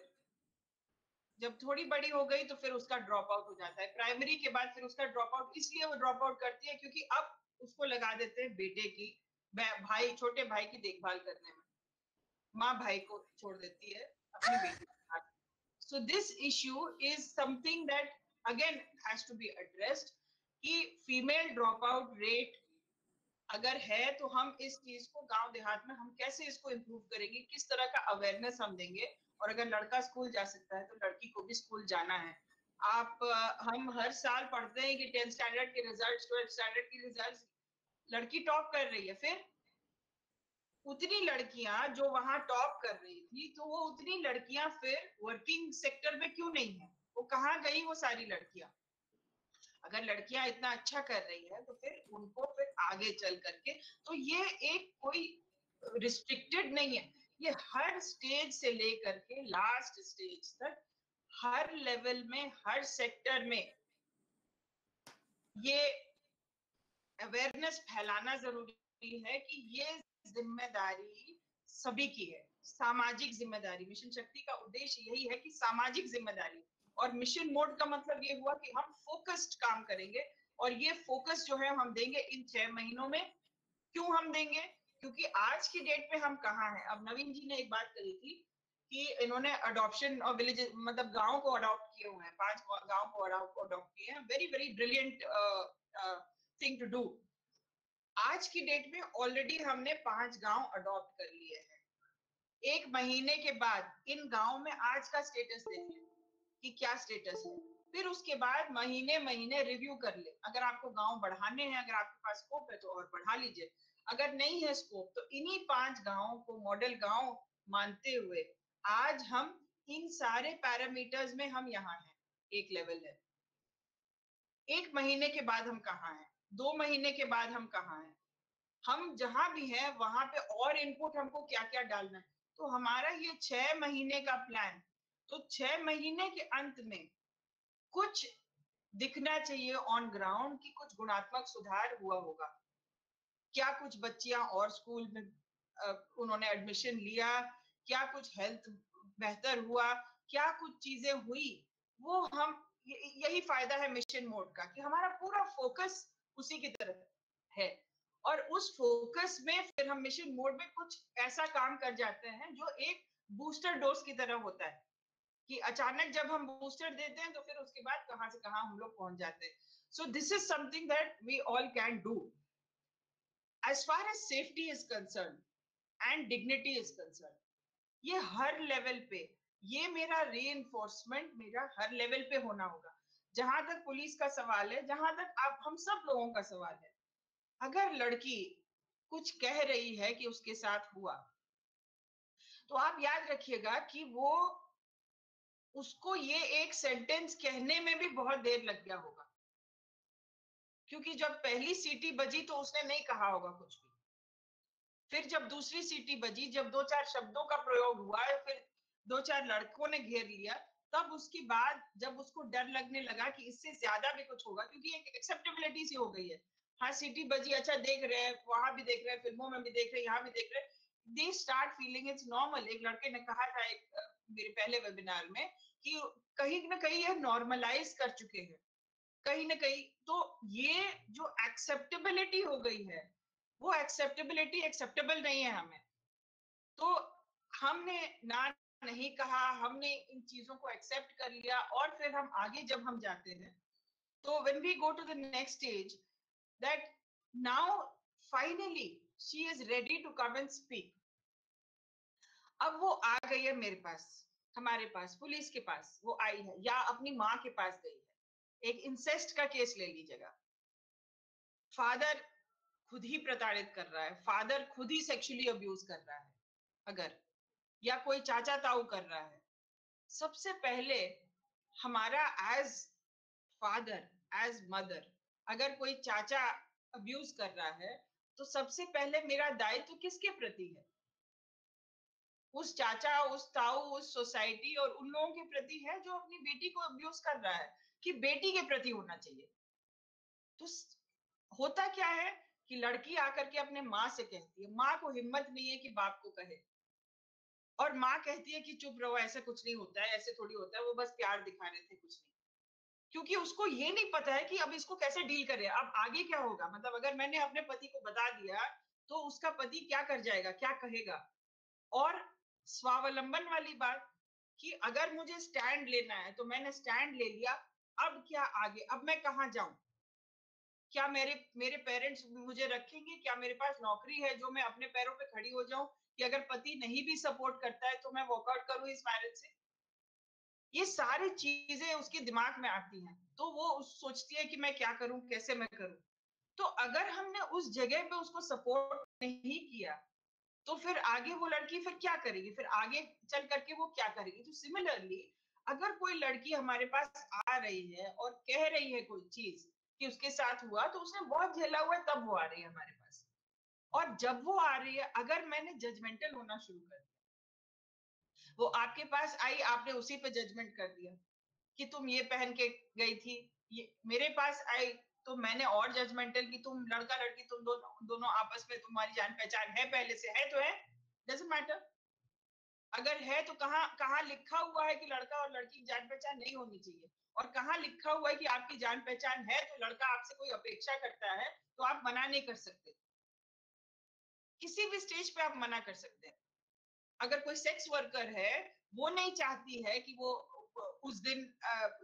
जब थोड़ी बड़ी हो गई तो फिर उसका ड्रॉप आउट हो जाता है। प्राइमरी के बाद फिर उसका ड्रॉप आउट इसलिए वो ड्रॉप आउट करती है क्योंकि अब उसको लगा देते हैं बेटे की, भाई छोटे भाई की देखभाल करने में। माँ भाई को छोड़ देती है अपनी बेटी के साथ। So this issue is something that again has to be addressed कि फीमेल ड्रॉप आउट रेट अगर है तो हम इस चीज को गांव देहात में हम कैसे इसको इम्प्रूव करेंगे, किस तरह का अवेयरनेस हम देंगे। और अगर लड़का स्कूल जा सकता है तो लड़की को भी स्कूल जाना है। आप हम हर साल पढ़ते हैं कि 10th स्टैंडर्ड के रिजल्ट्स, 12th स्टैंडर्ड के रिजल्ट्स, लड़की टॉप कर रही है। फिर उतनी लड़कियां जो वहां टॉप कर रही थी, तो वो उतनी लड़कियां फिर वर्किंग सेक्टर में क्यों नहीं है? वो कहाँ गई वो सारी लड़कियां? अगर लड़कियां इतना अच्छा कर रही है तो फिर उनको फिर आगे चल करके, तो ये एक कोई रिस्ट्रिक्टेड नहीं है, ये हर स्टेज से लेकर के लास्ट स्टेज तक, हर लेवल में, हर सेक्टर में ये अवेयरनेस फैलाना जरूरी है कि ये जिम्मेदारी सभी की है। सामाजिक जिम्मेदारी, मिशन शक्ति का उद्देश्य यही है कि सामाजिक जिम्मेदारी। और मिशन मोड का मतलब ये हुआ कि हम फोकस्ड काम करेंगे, और ये फोकस जो है हम देंगे इन 6 महीनों में। क्यों हम देंगे? क्योंकि आज की डेट पे हम कहाँ हैं। अब नवीन जी ने एक बात कही थी कि इन्होंने अडॉप्शन और विलेज, मतलब गांव को अडॉप्ट किए हुए हैं, 5 गांव को अडॉप्ट किए हैं। Very very brilliant thing to do. आज की डेट में ऑलरेडी हमने 5 गांव अडॉप्ट कर लिए हैं। 1 महीने के बाद इन गांव में आज का स्टेटस देखिए कि क्या स्टेटस है, फिर उसके बाद महीने महीने रिव्यू कर ले। अगर आपको गांव बढ़ाने हैं, अगर आपके पास स्कोप है तो और बढ़ा लीजिए, अगर नहीं है स्कोप तो इन्हीं 5 गांवों को मॉडल गांव मानते हुए आज हम इन सारे पैरामीटर्स में हम यहाँ हैं। एक लेवल है, 1 महीने के बाद हम कहाँ हैं, 2 महीने के बाद हम कहाँ हैं, हम जहां भी हैं वहां पे और इनपुट हमको क्या क्या डालना है। तो हमारा ये 6 महीने का प्लान, तो 6 महीने के अंत में कुछ दिखना चाहिए ऑन ग्राउंड कि कुछ गुणात्मक सुधार हुआ होगा। क्या कुछ बच्चियां और स्कूल में उन्होंने एडमिशन लिया, क्या कुछ हेल्थ बेहतर हुआ, क्या कुछ चीजें हुई, वो हम यही फायदा है मिशन मोड का कि हमारा पूरा फोकस उसी की तरफ है। और उस फोकस में फिर हम मिशन मोड में कुछ ऐसा काम कर जाते हैं जो एक बूस्टर डोज की तरह होता है कि अचानक जब हम बूस्टर देते हैं तो फिर उसके बाद कहां से कहां हम लोग पहुंच जाते हैं। So this is something that we all can do as far as safety is concern and dignity is concern. ये हर लेवल पे, ये मेरा रीइंफोर्समेंट मेरा हर लेवल पे होना होगा। जहां तक पुलिस का सवाल है, जहां तक आप हम सब लोगों का सवाल है, अगर लड़की कुछ कह रही है कि उसके साथ हुआ, तो आप याद रखिएगा कि वो उसको ये एक सेंटेंस कहने में भी बहुत देर लग गया होगा, क्योंकि जब पहली सीटी बजी तो उसने नहीं कहा होगा कुछ भी। फिर जब दूसरी सीटी बजी, जब 2-4 शब्दों का प्रयोग हुआ, फिर 2-4 लड़कों ने घेर लिया, तब उसके बाद जब उसको डर लगने लगा कि इससे ज्यादा भी कुछ होगा, क्योंकि एक एक्सेप्टेबिलिटी सी हो गई है। हाँ सीटी बजी, अच्छा देख रहे हैं, वहां भी देख रहे हैं, फिल्मों में भी देख रहे हैं, यहाँ भी देख रहे हैं, they start feeling it's normal. एक लड़के ने कहा था एक मेरे पहले वेबिनार में कि कहीं ना कहीं ये नॉर्मलाइज कर चुके हैं कहीं ना कहीं। तो ये जो एक्सेप्टेबिलिटी हो गई है, वो एक्सेप्टेबिलिटी एक्सेप्टेबल नहीं है हमें। तो हमने ना नहीं कहा, हमने इन चीजों को एक्सेप्ट कर लिया, और फिर हम आगे जब हम जाते हैं तो when we go to the next stage, that now finally she is ready to come and speak. अब वो आ गई है मेरे पास, हमारे पास, पुलिस के पास वो आई है, या अपनी माँ के पास गई है। एक इंसेस्ट का केस ले लीजिएगा, फादर खुद ही प्रताड़ित कर रहा है, फादर खुद ही सेक्सुअली अब्यूज कर रहा है अगर, या कोई चाचा ताऊ कर रहा है, सबसे पहले हमारा एज फादर, एज मदर, अगर कोई चाचा अब्यूज कर रहा है तो सबसे पहले मेरा दायित्व किसके प्रति है? उस चाचा, उस ताऊ, उस सोसाइटी और उन लोगों के प्रति है जो अपनी बेटी को अब्यूज कर रहा है, कि बेटी के प्रति होना चाहिए। तो होता क्या है कि लड़की आकर के अपने माँ से कहती है, माँ को हिम्मत नहीं है कि बाप को कहे, और माँ कहती है कि चुप रहो, ऐसा कुछ नहीं होता है, ऐसे थोड़ी होता है, वो बस प्यार दिखा रहे थे, कुछ नहीं। क्योंकि उसको ये नहीं पता है कि अब इसको कैसे डील करे, अब आगे क्या होगा। मतलब अगर मैंने अपने पति को बता दिया तो उसका पति क्या कर जाएगा, क्या कहेगा। और स्वावलंबन वाली बात कि अगर मुझे स्टैंड लेना है तो मैंने स्टैंड ले लिया, अब क्या आगे, अब मैं कहाँ जाऊं? क्या मेरे पेरेंट्स मुझे रखेंगे? क्या मेरे पास नौकरी है जो मैं अपने पैरों पे खड़ी हो जाऊं? कि अगर पति नहीं भी सपोर्ट करता है तो मैं वॉकआउट करूं इस मैरिज से? ये सारी चीजें उसके दिमाग में आती हैं, तो वो सोचती है कि मैं क्या करूं, कैसे मैं करूं। तो अगर हमने उस जगह पे उसको सपोर्ट नहीं किया तो फिर आगे वो लड़की फिर क्या करेगी, फिर आगे चल करके वो क्या करेगी। तो सिमिलरली अगर कोई लड़की हमारे पास आ रही है और कह रही है कोई चीज कि उसके साथ हुआ, तो उसने बहुत झेला हुआ है, तब वो आ रही है हमारे पास। और जब वो आ रही है, अगर मैंने जजमेंटल होना शुरू कर दिया, वो आपके पास आई, आपने उसी पे जजमेंट कर दिया कि तुम ये पहन के गई थी, ये मेरे पास आई तो मैंने और जजमेंटल की, तुम लड़का लड़की तुम दोनों आपस में तुम्हारी जान पहचान है, पहले से है तो है, डजंट मैटर। अगर है तो कहाँ कहाँ लिखा हुआ है कि लड़का और लड़की की जान पहचान नहीं होनी चाहिए, और कहाँ लिखा हुआ है कि आपकी जान पहचान है तो लड़का आपसे कोई अपेक्षा करता है तो आप मना नहीं कर सकते। किसी भी स्टेज पे आप मना कर सकते हैं। अगर कोई सेक्स वर्कर है, वो नहीं चाहती है कि वो उस दिन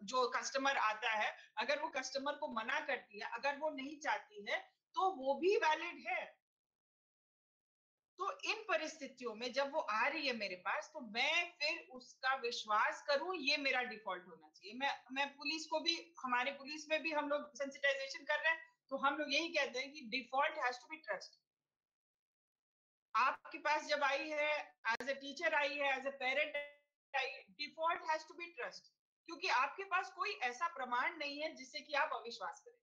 जो कस्टमर आता है, अगर वो कस्टमर को मना करती है, अगर वो नहीं चाहती है, तो वो भी वैलिड है। तो इन परिस्थितियों में जब वो आ रही है मेरे पास, तो मैं फिर उसका विश्वास करूं, ये मेरा डिफॉल्ट होना चाहिए। मैं पुलिस को भी, हमारे पुलिस में भी हम लोग सेंसिटाइजेशन कर रहे हैं, तो हम लोग यही कहते हैं कि default has to be trust. आपके पास जब आई है, एज ए टीचर आई है, as a parent I, default has to be trust, क्योंकि आपके पास कोई ऐसा प्रमाण नहीं है जिससे कि आप अविश्वास करें।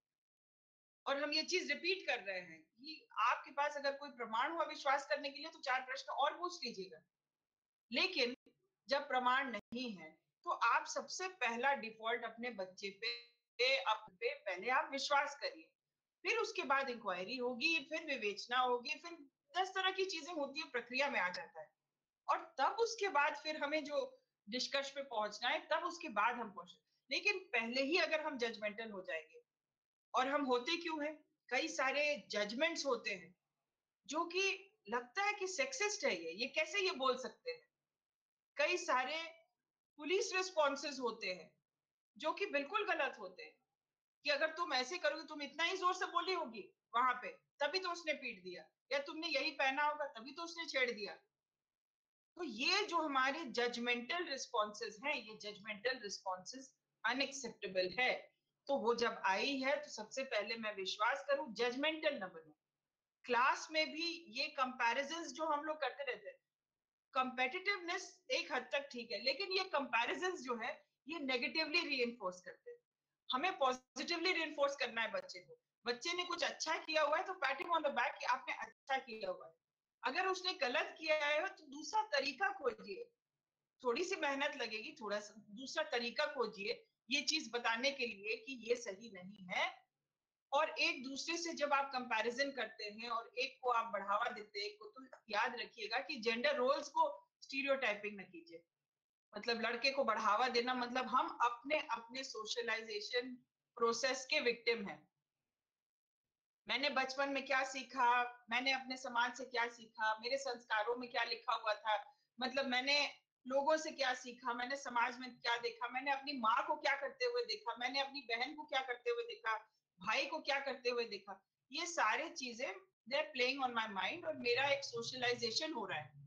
और हम ये चीज रिपीट कर रहे हैं कि आपके पास अगर कोई प्रमाण हो विश्वास करने के लिए तो 4 प्रश्न और पूछ लीजिएगा। लेकिन जब प्रमाण नहीं है तो आप सबसे पहला डिफॉल्ट अपने बच्चे पे पहले आप विश्वास करिए, फिर उसके बाद इंक्वायरी होगी, फिर विवेचना होगी, फिर 10 तरह की चीजें होती है, प्रक्रिया में आ जाता है। और तब उसके बाद फिर हमें जो निष्कर्ष पे पहुंचना है, तब उसके बाद हम पहुंचे। लेकिन पहले ही अगर हम जजमेंटल हो जाएंगे, और हम होते क्यों हैं, कई सारे जजमेंट्स होते हैं जो कि लगता है कि सेक्सिस्ट है, ये कैसे ये बोल सकते हैं। कई सारे पुलिस रिस्पॉन्सेज होते हैं जो कि बिल्कुल गलत होते हैं, कि अगर तुम ऐसे करोगे, तुम इतना ही जोर से बोली होगी वहां पे, तभी तो उसने पीट दिया, या तुमने यही पहना होगा तभी तो उसने छेड़ दिया। तो ये जो हमारे जजमेंटल रिस्पॉन्सेज हैं, ये जजमेंटल रिस्पॉन्सेज अनएक्सेप्टेबल है। तो वो जब आई है तो सबसे पहले मैं विश्वास करूं, जजमेंटल न बनूं। क्लास में भी ये कंपैरिजंस जो हम लोग करते रहते हैं, कंपेटिटिवनेस एक हद तक ठीक है, लेकिन ये कंपैरिजंस जो है ये नेगेटिवली रीइंफोर्स करते हैं। हमें पॉजिटिवली रीइंफोर्स करना है बच्चे को। बच्चे ने कुछ अच्छा किया हुआ है तो पैटिंग ऑन द बैक कि आपने अच्छा किया हुआ है। अगर उसने गलत किया है तो दूसरा तरीका खोजिए, थोड़ी सी मेहनत लगेगी, थोड़ा सा दूसरा तरीका खोजिए ये चीज बताने के लिए कि ये सही नहीं है। और एक दूसरे से जब आप कंपैरिजन करते हैं और एक को आप बढ़ावा देते हैं, एक को, तो याद रखिएगा कि जेंडर रोल्स को स्टीरियोटाइपिंग न कीजिए। मतलब लड़के को बढ़ावा देना मतलब हम अपने अपने सोशलाइजेशन प्रोसेस के विक्टिम हैं। मैंने बचपन में क्या सीखा, मैंने अपने समाज से क्या सीखा, मेरे संस्कारों में क्या लिखा हुआ था, मतलब मैंने लोगों से क्या सीखा, मैंने समाज में क्या देखा, मैंने अपनी माँ को क्या करते हुए देखा, मैंने अपनी बहन को क्या करते हुए देखा, भाई को क्या करते हुए देखा, ये सारे चीजें they are playing on my mind और मेरा एक सोशलाइजेशन हो रहा है।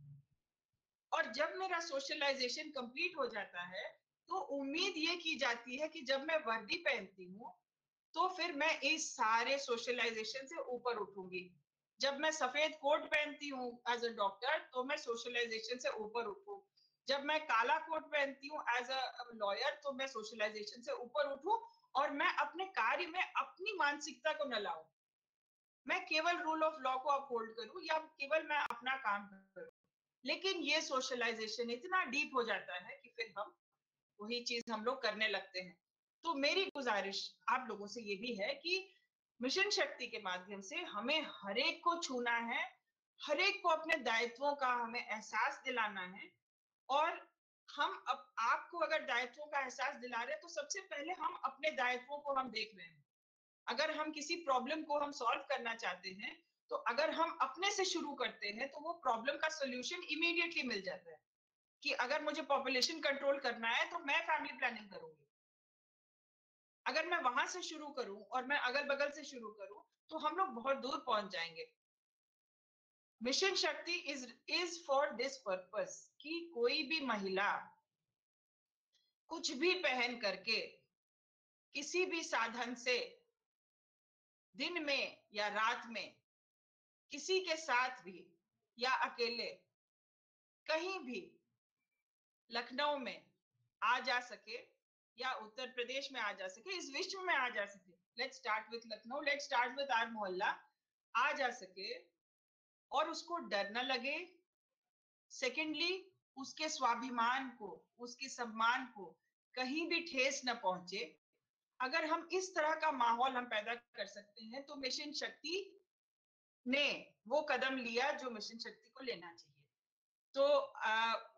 और जब मेरा सोशलाइजेशन कंप्लीट हो जाता है तो उम्मीद ये की जाती है कि जब मैं वर्दी पहनती हूँ तो फिर मैं इस सारे सोशलाइजेशन से ऊपर उठूंगी। जब मैं सफेद कोट पहनती हूँ एज अ डॉक्टर तो मैं सोशलाइजेशन से ऊपर उठूं। जब मैं काला कोट पहनती हूँ एज अ लॉयर तो मैं सोशलाइजेशन से ऊपर उठूं और मैं अपने कार्य में अपनी मानसिकता को न लाऊं। मैं केवल रूल ऑफ लॉ को अपहोल्ड करूं या केवल मैं अपना काम करूं। लेकिन ये सोशलाइजेशन इतना डीप हो जाता है कि फिर हम वही चीज हम लोग करने लगते हैं। तो मेरी गुजारिश आप लोगों से ये भी है कि मिशन शक्ति के माध्यम से हमें हरेक को छूना है, हरेक को अपने दायित्वों का हमें एहसास दिलाना है। और हम अब आपको अगर दायित्वों का एहसास दिला रहे हैं तो सबसे पहले हम अपने दायित्वों को हम देख रहे हैं। अगर हम किसी प्रॉब्लम को हम सॉल्व करना चाहते हैं तो अगर हम अपने से शुरू करते हैं तो वो प्रॉब्लम का सोल्यूशन इमीडिएटली मिल जाता है। कि अगर मुझे पॉपुलेशन कंट्रोल करना है तो मैं फैमिली प्लानिंग करूंगी। अगर मैं वहां से शुरू करूं और मैं अगल बगल से शुरू करूं तो हम लोग बहुत दूर पहुंच जाएंगे। मिशन शक्ति इज फॉर दिस पर्पस कि कोई भी महिला कुछ भी पहन करके किसी भी साधन से दिन में या रात में किसी के साथ भी या अकेले कहीं भी लखनऊ में आ जा सके या उत्तर प्रदेश में आ जा सके, इस विश्व में आ जा सके। Let's start with Lucknow, let's start with our mohalla, आ जा सके और उसको डर न लगे। सेकेंडली, उसके स्वाभिमान को, उसके सम्मान को कहीं भी ठेस न पहुंचे। अगर हम इस तरह का माहौल हम पैदा कर सकते हैं तो मिशन शक्ति ने वो कदम लिया जो मिशन शक्ति को लेना चाहिए। तो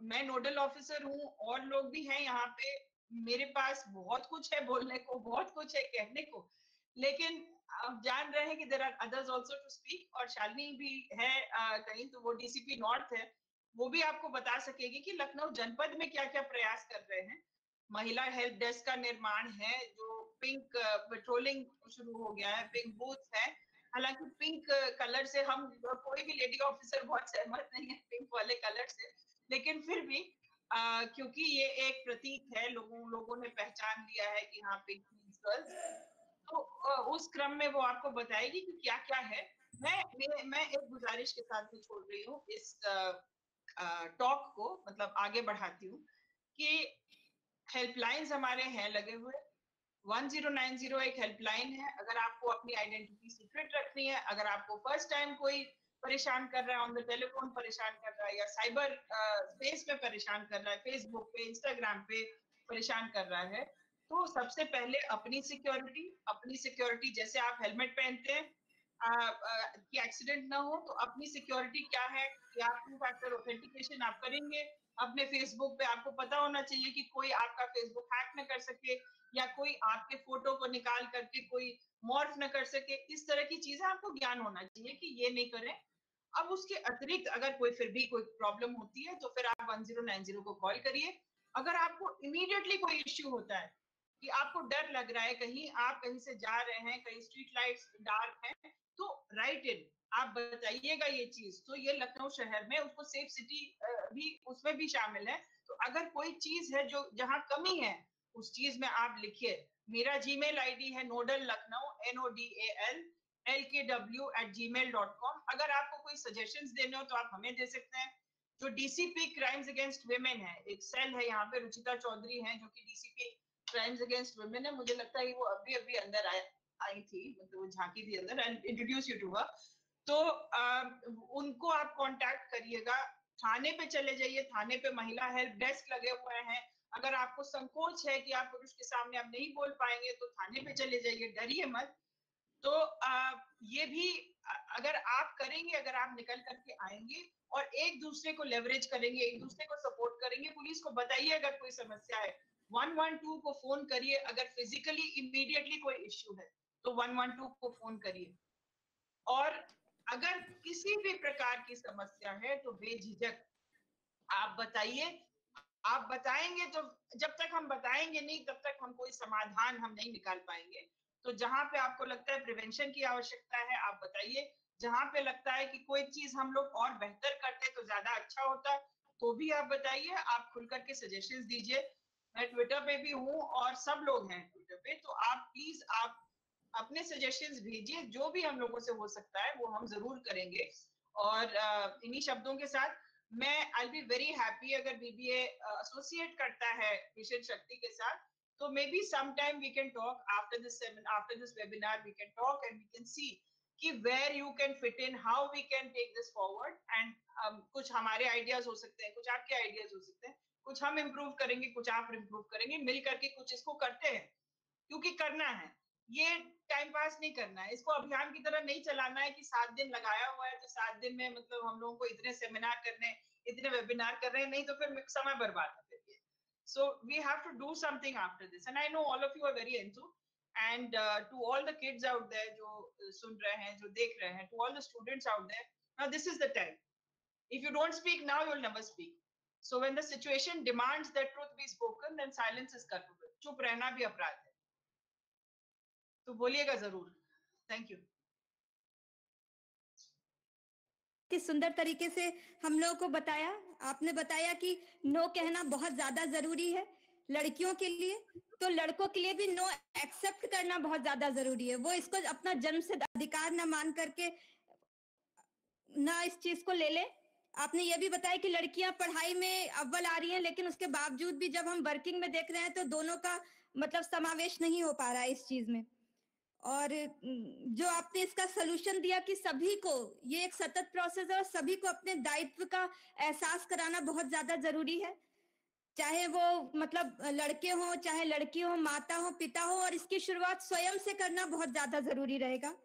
मैं नोडल ऑफिसर हूँ और लोग भी हैं यहाँ पे। मेरे पास बहुत कुछ है बोलने को, बहुत कुछ है कहने को, लेकिन आप जान रहे हैं कि there are others also to speak. और शालिनी भी है कहीं, तो वो डीसीपी नॉर्थ है, वो भी आपको बता सकेगी कि लखनऊ जनपद में क्या क्या प्रयास कर रहे हैं। महिला हेल्प डेस्क का निर्माण है, जो पिंक पेट्रोलिंग शुरू हो गया है, पिंक बूथ है। हालांकि पिंक कलर से हम कोई भी लेडी ऑफिसर बहुत सहमत नहीं है पिंक वाले कलर से, लेकिन फिर भी क्योंकि ये एक प्रतीक है, लोगों ने पहचान लिया है कि हाँ पिंक मींस गर्ल्स, तो उस क्रम में वो आपको बताएगी कि क्या क्या है। मैं एक गुजारिश के साथ भी छोड़ रही हूँ इस टॉक को, मतलब आगे बढ़ाती हूँ कि हेल्पलाइंस हमारे हैं लगे हुए। 1090 एक हेल्पलाइन है। अगर आपको अपनी आइडेंटिटी सीक्रेट रखनी है, अगर आपको फर्स्ट टाइम कोई परेशान कर रहा है, ऑन द टेलीफोन परेशान कर रहा है, या साइबर स्पेस में परेशान कर रहा है, फेसबुक पे, इंस्टाग्राम पे परेशान कर रहा है, तो सबसे पहले अपनी सिक्योरिटी, जैसे आप हेलमेट पहनते हैं कि एक्सीडेंट ना हो, तो अपनी सिक्योरिटी क्या है कि आप 2 फैक्टर ऑथेंटिकेशन आप करेंगे। अपने फेसबुक पे आपको पता होना चाहिए कि कोई आपका फेसबुक हैक न कर सके, या कोई आपके फोटो को निकाल करके कोई मॉर्फ न कर सके। इस तरह की चीजें आपको ज्ञान होना चाहिए कि ये नहीं करें। अब उसके अतिरिक्त अगर कोई फिर भी कोई प्रॉब्लम होती है तो फिर आप 1090 को कॉल करिए। अगर आपको इमीडिएटली कोई इश्यू होता है कि आपको डर लग रहा है, कहीं आप कहीं से जा रहे हैं, कहीं स्ट्रीट लाइट्स डार्क हैं, तो राइट इन आप बताइएगा ये चीज। तो ये लखनऊ शहर में उसको सेफ सिटी भी उसमें भी शामिल है। तो अगर कोई चीज है जो जहां कमी है उस चीज में आप लिखिए। मेरा जीमेल आईडी है nodallakhnau nodallkw@gmail.com। अगर आपको कोई सजेशंस देने हो तो आप हमें दे सकते हैं। जो डीसीपी क्राइम्स अगेंस्ट वुमेन है, एक सेल है यहाँ पे, रुचिता चौधरी हैं जो कि डीसीपी क्राइम्स अगेंस्ट वुमेन है। मुझे लगता है वो अभी अंदर आई थी, मतलब वो झांकी थी अंदर। I introduce you to her. तो उनको आप कांटेक्ट करिएगा। थाने पे चले जाइए, थाने पे महिला हेल्प डेस्क लगे हुए हैं। अगर आपको संकोच है कि आप पुरुष के सामने आप नहीं बोल पाएंगे तो थाने पे चले जाइए, डरिए मत। तो ये भी अगर आप करेंगे, अगर आप निकल करके आएंगे और एक दूसरे को लेवरेज करेंगे, एक दूसरे को सपोर्ट करेंगे, पुलिस को बताइए अगर कोई समस्या है, 112 को फोन करिए। अगर फिजिकली इमीडिएटली कोई इश्यू है तो 112 को फोन करिए। और अगर किसी भी प्रकार की समस्या है तो बेझिझक आप बताइए। आप बताएंगे तो जब तक हम बताएंगे नहीं तब तक हम कोई समाधान हम नहीं निकाल पाएंगे। तो जहां पे आपको लगता है प्रिवेंशन की आवश्यकता है आप बताइए, जहां पे लगता है कि कोई चीज हम लोग और बेहतर करते तो ज्यादा अच्छा होता तो भी आप बताइए, आप खुल करके सजेशंस दीजिए। मैं ट्विटर पे भी हूँ और सब लोग हैं ट्विटर पे, तो आप प्लीज आप अपने सजेशंस भेजिए, जो भी हम लोगों से हो सकता है वो हम जरूर करेंगे। और इन्हीं शब्दों के साथ मैं आई बी वेरी हैप्पी अगर बीबीए एसोसिएट करता है मिशन शक्ति के साथ, तो maybe some time we can talk after this webinar, we can talk and we can see कि where you can fit in, how we can take this forward. And कुछ हमारे ideas हो सकते हैं, कुछ आपके आइडियाज हो सकते हैं, कुछ हम इम्प्रूव करेंगे, कुछ आप इम्प्रूव करेंगे, मिल करके कुछ इसको करते हैं, क्योंकि करना है। ये टाइम पास नहीं करना है, इसको अभियान की तरह नहीं चलाना है कि 7 दिन लगाया हुआ है तो 7 दिन में मतलब हम लोगों को इतने सेमिनार करने, इतने वेबिनार कर रहे हैं, नहीं तो फिर समय बर्बाद है। So we have to do something after this, and I know all of you are very into, and to all the kids out there जो सुन रहे हैं, जो देख रहे हैं, to all the students out there, now this is the time. If you don't speak now, you'll never speak. So when the situation demands that truth be spoken, then silence is culpable. चुप रहना भी अपराध है, तो बोलिएगा जरूर। Thank you. कि सुंदर तरीके से हम लोगों को बताया, आपने बताया कि नो कहना बहुत ज्यादा जरूरी है लड़कियों के लिए, तो लड़कों के लिए भी नो एक्सेप्ट करना बहुत ज्यादा जरूरी है। वो इसको अपना जन्म से अधिकार ना मान करके ना इस चीज को ले ले। आपने ये भी बताया कि लड़कियां पढ़ाई में अव्वल आ रही हैं, लेकिन उसके बावजूद भी जब हम वर्किंग में देख रहे हैं तो दोनों का मतलब समावेश नहीं हो पा रहा है इस चीज में। और जो आपने इसका सलूशन दिया कि सभी को ये एक सतत प्रोसेस है और सभी को अपने दायित्व का एहसास कराना बहुत ज्यादा जरूरी है, चाहे वो मतलब लड़के हो चाहे लड़की हो, माता हो पिता हो, और इसकी शुरुआत स्वयं से करना बहुत ज्यादा जरूरी रहेगा।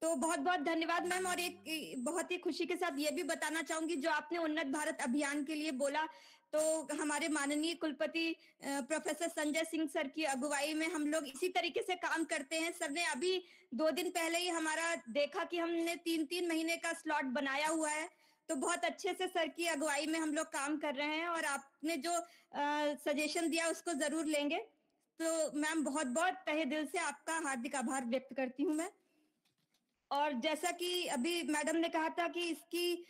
तो बहुत बहुत धन्यवाद मैम। और एक बहुत ही खुशी के साथ ये भी बताना चाहूंगी, जो आपने उन्नत भारत अभियान के लिए बोला, तो हमारे माननीय कुलपति प्रोफेसर संजय सिंह सर की अगुवाई में हम लोग इसी तरीके से काम करते हैं। सर ने अभी 2 दिन पहले ही हमारा देखा कि हमने 3-3 महीने का स्लॉट बनाया हुआ है, तो बहुत अच्छे से सर की अगुवाई में हम लोग काम कर रहे हैं और आपने जो सजेशन दिया उसको जरूर लेंगे। तो मैम बहुत बहुत तहे दिल से आपका हार्दिक आभार व्यक्त करती हूँ मैं। और जैसा कि अभी मैडम ने कहा था कि इसकी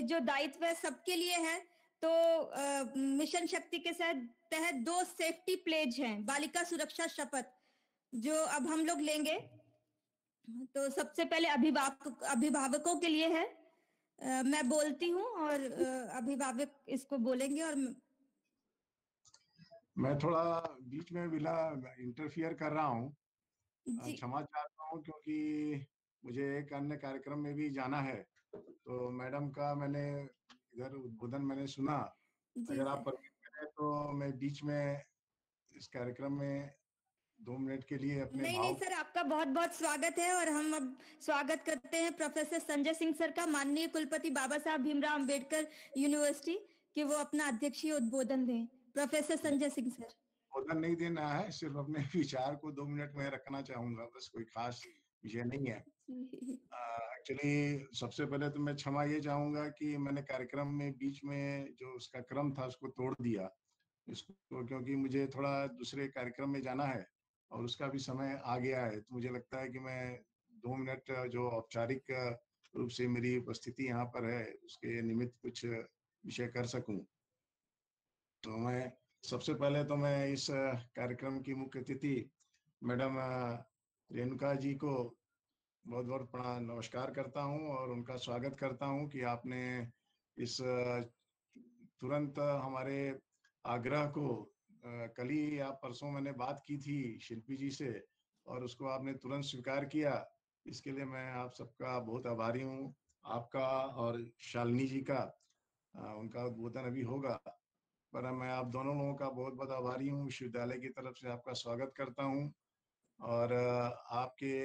जो दायित्व है सबके लिए है, तो मिशन शक्ति के तहत 2 सेफ्टी प्लेज हैं, बालिका सुरक्षा शपथ, जो अब हम लोग लेंगे। तो सबसे पहले अभिभावकों के लिए है। मैं बोलती हूँ और अभिभावक इसको बोलेंगे। और मैं थोड़ा बीच में इंटरफियर कर रहा हूँ, क्षमा चाहता हूँ, क्योंकि मुझे एक अन्य कार्यक्रम में भी जाना है। तो मैडम का मैंने इधर उद्बोधन मैंने सुना, अगर आप परमिट करें तो मैं बीच में इस कार्यक्रम में 2 मिनट के लिए अपने नहीं सर, आपका बहुत बहुत स्वागत है। और हम अब स्वागत करते हैं प्रोफेसर संजय सिंह सर का, माननीय कुलपति बाबा साहब भीमराव अंबेडकर यूनिवर्सिटी, कि वो अपना अध्यक्षीय उद्बोधन दें। Professor Sanjay Singh sir. उद्बोधन नहीं देना है, सिर्फ अपने विचार को 2 मिनट में रखना चाहूंगा, बस कोई खास विषय नहीं है। एक्चुअली सबसे पहले तो मैं क्षमा ये चाहूंगा कि मैंने कार्यक्रम में बीच में जो उसका क्रम था उसको तोड़ दिया इसको, क्योंकि मुझे थोड़ा दूसरे कार्यक्रम में जाना है और उसका भी समय आ गया है। तो मुझे लगता है कि मैं 2 मिनट जो औपचारिक रूप से मेरी उपस्थिति यहाँ पर है उसके निमित्त कुछ विषय कर सकूं। तो मैं सबसे पहले तो मैं इस कार्यक्रम की मुख्य अतिथि मैडम रेणुका जी को बहुत बहुत नमस्कार करता हूं और उनका स्वागत करता हूं कि आपने इस तुरंत हमारे आग्रह को, कल ही या परसों मैंने बात की थी शिल्पी जी से और उसको आपने तुरंत स्वीकार किया। इसके लिए मैं आप सबका बहुत आभारी हूं, आपका और शालिनी जी का। उनका उद्बोधन अभी होगा, पर मैं आप दोनों लोगों का बहुत बहुत आभारी हूँ। विश्वविद्यालय की तरफ से आपका स्वागत करता हूँ और आपके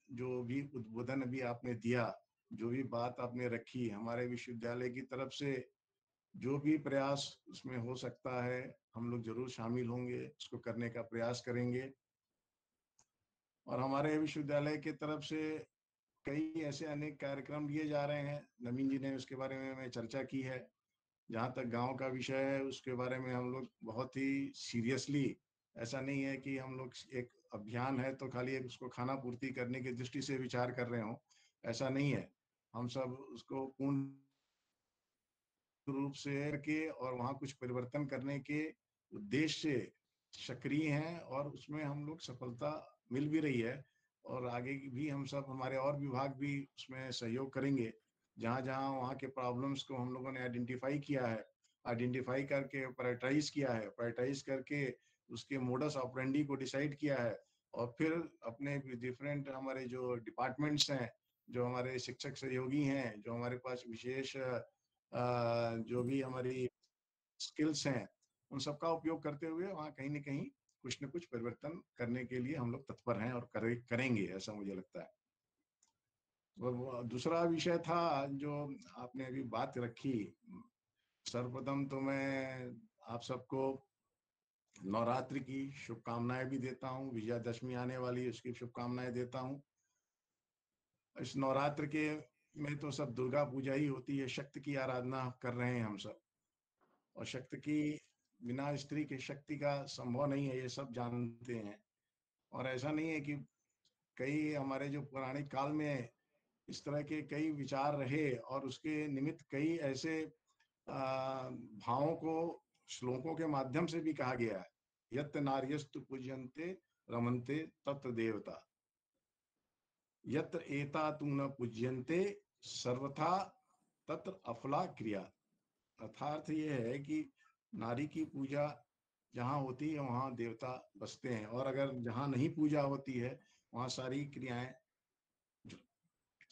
जो भी उद्बोधन अभी आपने दिया, जो भी बात आपने रखी, हमारे विश्वविद्यालय की तरफ से जो भी प्रयास उसमें हो सकता है हम लोग जरूर शामिल होंगे, उसको करने का प्रयास करेंगे। और हमारे विश्वविद्यालय की तरफ से कई ऐसे अनेक कार्यक्रम लिए जा रहे हैं। नवीन जी ने उसके बारे में चर्चा की है। जहाँ तक गांव का विषय है, उसके बारे में हम लोग बहुत ही सीरियसली, ऐसा नहीं है कि हम लोग एक अभियान है तो खाली एक उसको खाना पूर्ति करने की दृष्टि से विचार कर रहे हो, ऐसा नहीं है। हम सब उसको पूर्ण रूप से के और वहाँ कुछ परिवर्तन करने के उद्देश्य से सक्रिय हैं, और उसमें हम लोग सफलता मिल भी रही है। और आगे भी हम सब, हमारे और विभाग भी उसमें सहयोग करेंगे। जहाँ जहाँ वहाँ के प्रॉब्लम्स को हम लोगों ने आइडेंटिफाई किया है, आइडेंटिफाई करके प्रायोरिटाइज किया है, प्रायोरिटाइज करके उसके मोडस ऑपरेंडी को डिसाइड किया है, और फिर अपने डिफरेंट हमारे जो डिपार्टमेंट्स हैं, जो हमारे शिक्षक सहयोगी हैं, जो हमारे पास विशेष जो भी हमारी स्किल्स हैं, उन सबका उपयोग करते हुए वहाँ कहीं न कहीं कुछ न कुछ परिवर्तन करने के लिए हम लोग तत्पर हैं और करेंगे, ऐसा मुझे लगता है। और दूसरा विषय था जो आपने अभी बात रखी, सर्वप्रथम तो मैं आप सबको नवरात्रि की शुभकामनाएं भी देता हूँ। विजयादशमी आने वाली है, उसकी शुभकामनाएं देता हूँ। इस नवरात्र के में तो सब दुर्गा पूजा ही होती है, शक्ति की आराधना कर रहे हैं हम सब, और शक्ति की बिना स्त्री की शक्ति का संभव नहीं है, ये सब जानते हैं। और ऐसा नहीं है कि कई हमारे जो पुराने काल में इस तरह के कई विचार रहे, और उसके निमित्त कई ऐसे भावों को श्लोकों के माध्यम से भी कहा गया है। यत् नार्यस्तु पूज्यन्ते रमन्ते तत्र देवता, यत्र एता तु न पूज्यन्ते सर्वथा तत्र अफला क्रिया। अर्थात ये है कि नारी की पूजा जहाँ होती है वहाँ देवता बसते हैं, और अगर जहाँ नहीं पूजा होती है वहाँ सारी क्रियाएं,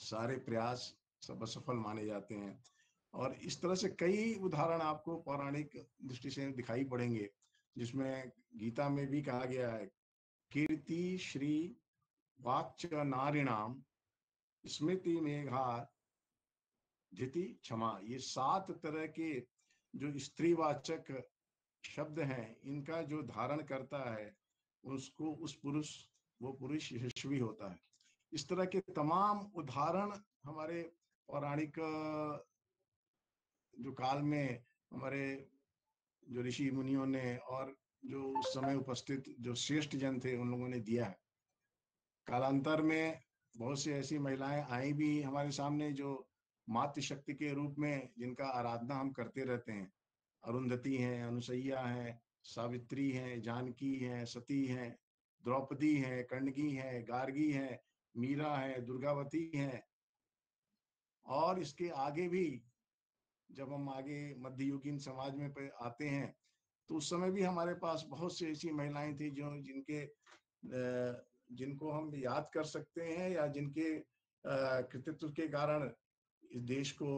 सारे प्रयास सब असफल माने जाते हैं। और इस तरह से कई उदाहरण आपको पौराणिक दृष्टि से दिखाई पड़ेंगे, जिसमें गीता में भी कहा गया है, कीर्ति श्री वाक्च नारिणाम स्मृति मेघा धृति क्षमा। ये 7 तरह के जो स्त्रीवाचक शब्द हैं, इनका जो धारण करता है उसको वो पुरुष यशस्वी होता है। इस तरह के तमाम उदाहरण हमारे पौराणिक जो काल में हमारे जो ऋषि मुनियों ने और जो उस समय उपस्थित जो श्रेष्ठ जन थे उन लोगों ने दिया है। कालांतर में बहुत सी ऐसी महिलाएं आई भी हमारे सामने जो मातृशक्ति के रूप में जिनका आराधना हम करते रहते हैं। अरुंधति हैं, अनुसैया हैं, सावित्री हैं, जानकी हैं, सती हैं, द्रौपदी हैं, कण्डगी हैं, गार्गी हैं, मीरा है, दुर्गावती हैं। और इसके आगे भी जब हम आगे मध्ययुगीन समाज में आते हैं तो उस समय भी हमारे पास बहुत सी ऐसी महिलाएं थी जो जिनको हम याद कर सकते हैं, या जिनके कृतित्व के कारण इस देश को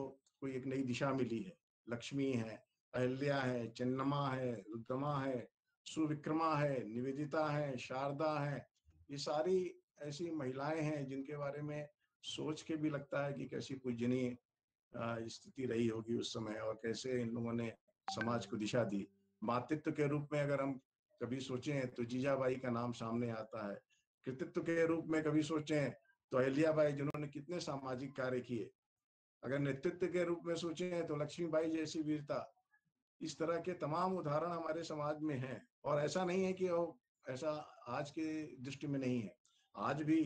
कोई एक नई दिशा मिली है। लक्ष्मी है, अहिल्या है, चन्नमा है, रुद्रमा है, सुविक्रमा है, निवेदिता है, शारदा है। ये सारी ऐसी महिलाएं हैं जिनके बारे में सोच के भी लगता है कि कैसी पूजनीय स्थिति रही होगी उस समय, और कैसे इन लोगों ने समाज को दिशा दी। मातृत्व के रूप में अगर हम कभी सोचें तो जीजाबाई का नाम सामने आता है। कृतित्व के रूप में कभी सोचें तो अहिल्याबाई, जिन्होंने कितने सामाजिक कार्य किए। अगर नेतृत्व के रूप में सोचें तो लक्ष्मीबाई जैसी वीरता। इस तरह के तमाम उदाहरण हमारे समाज में हैं, और ऐसा नहीं है कि ऐसा आज के दृष्टि में नहीं है। आज भी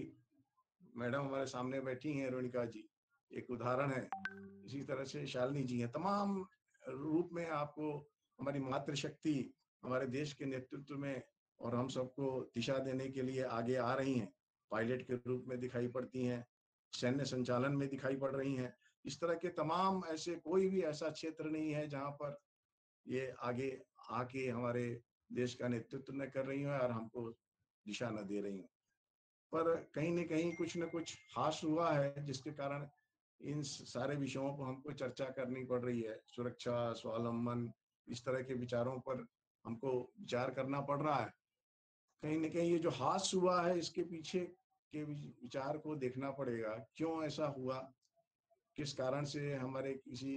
मैडम हमारे सामने बैठी हैं, रोनिका जी एक उदाहरण है। इसी तरह से शालिनी जी हैं। तमाम रूप में आपको हमारी मातृशक्ति हमारे देश के नेतृत्व में और हम सबको दिशा देने के लिए आगे आ रही हैं। पायलट के रूप में दिखाई पड़ती हैं, सैन्य संचालन में दिखाई पड़ रही हैं। इस तरह के तमाम ऐसे कोई भी ऐसा क्षेत्र नहीं है जहाँ पर ये आगे आके हमारे देश का नेतृत्व न कर रही हो और हमको दिशा न दे रही हो। पर कहीं न कहीं कुछ न कुछ हास हुआ है, जिसके कारण इन सारे विषयों पर हमको चर्चा करनी पड़ रही है। सुरक्षा, स्वावलंबन, इस तरह के विचारों पर हमको विचार करना पड़ रहा है। कहीं न कहीं ये जो हास हुआ है, इसके पीछे के विचार को देखना पड़ेगा। क्यों ऐसा हुआ? किस कारण से हमारे किसी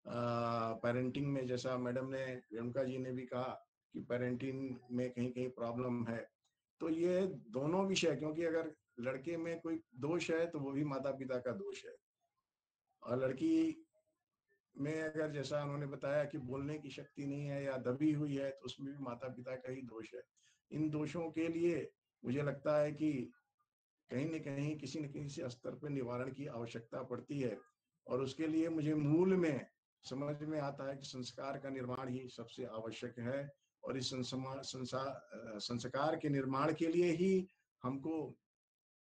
पेरेंटिंग में, जैसा मैडम ने, रेणुका जी ने भी कहा कि पेरेंटिंग में कहीं-कहीं प्रॉब्लम है। तो ये दोनों विषय, क्योंकि अगर लड़के में कोई दोष है तो वो भी माता पिता का दोष है, और लड़की में अगर जैसा उन्होंने बताया कि बोलने की शक्ति नहीं है या दबी हुई है तो उसमें भी माता पिता का ही दोष है। इन दोषों के लिए मुझे लगता है कि कहीं न कहीं किसी न किसी स्तर पर निवारण की आवश्यकता पड़ती है, और उसके लिए मुझे मूल में समझ में आता है कि संस्कार का निर्माण ही सबसे आवश्यक है, और इस संस्कार के निर्माण के लिए ही हमको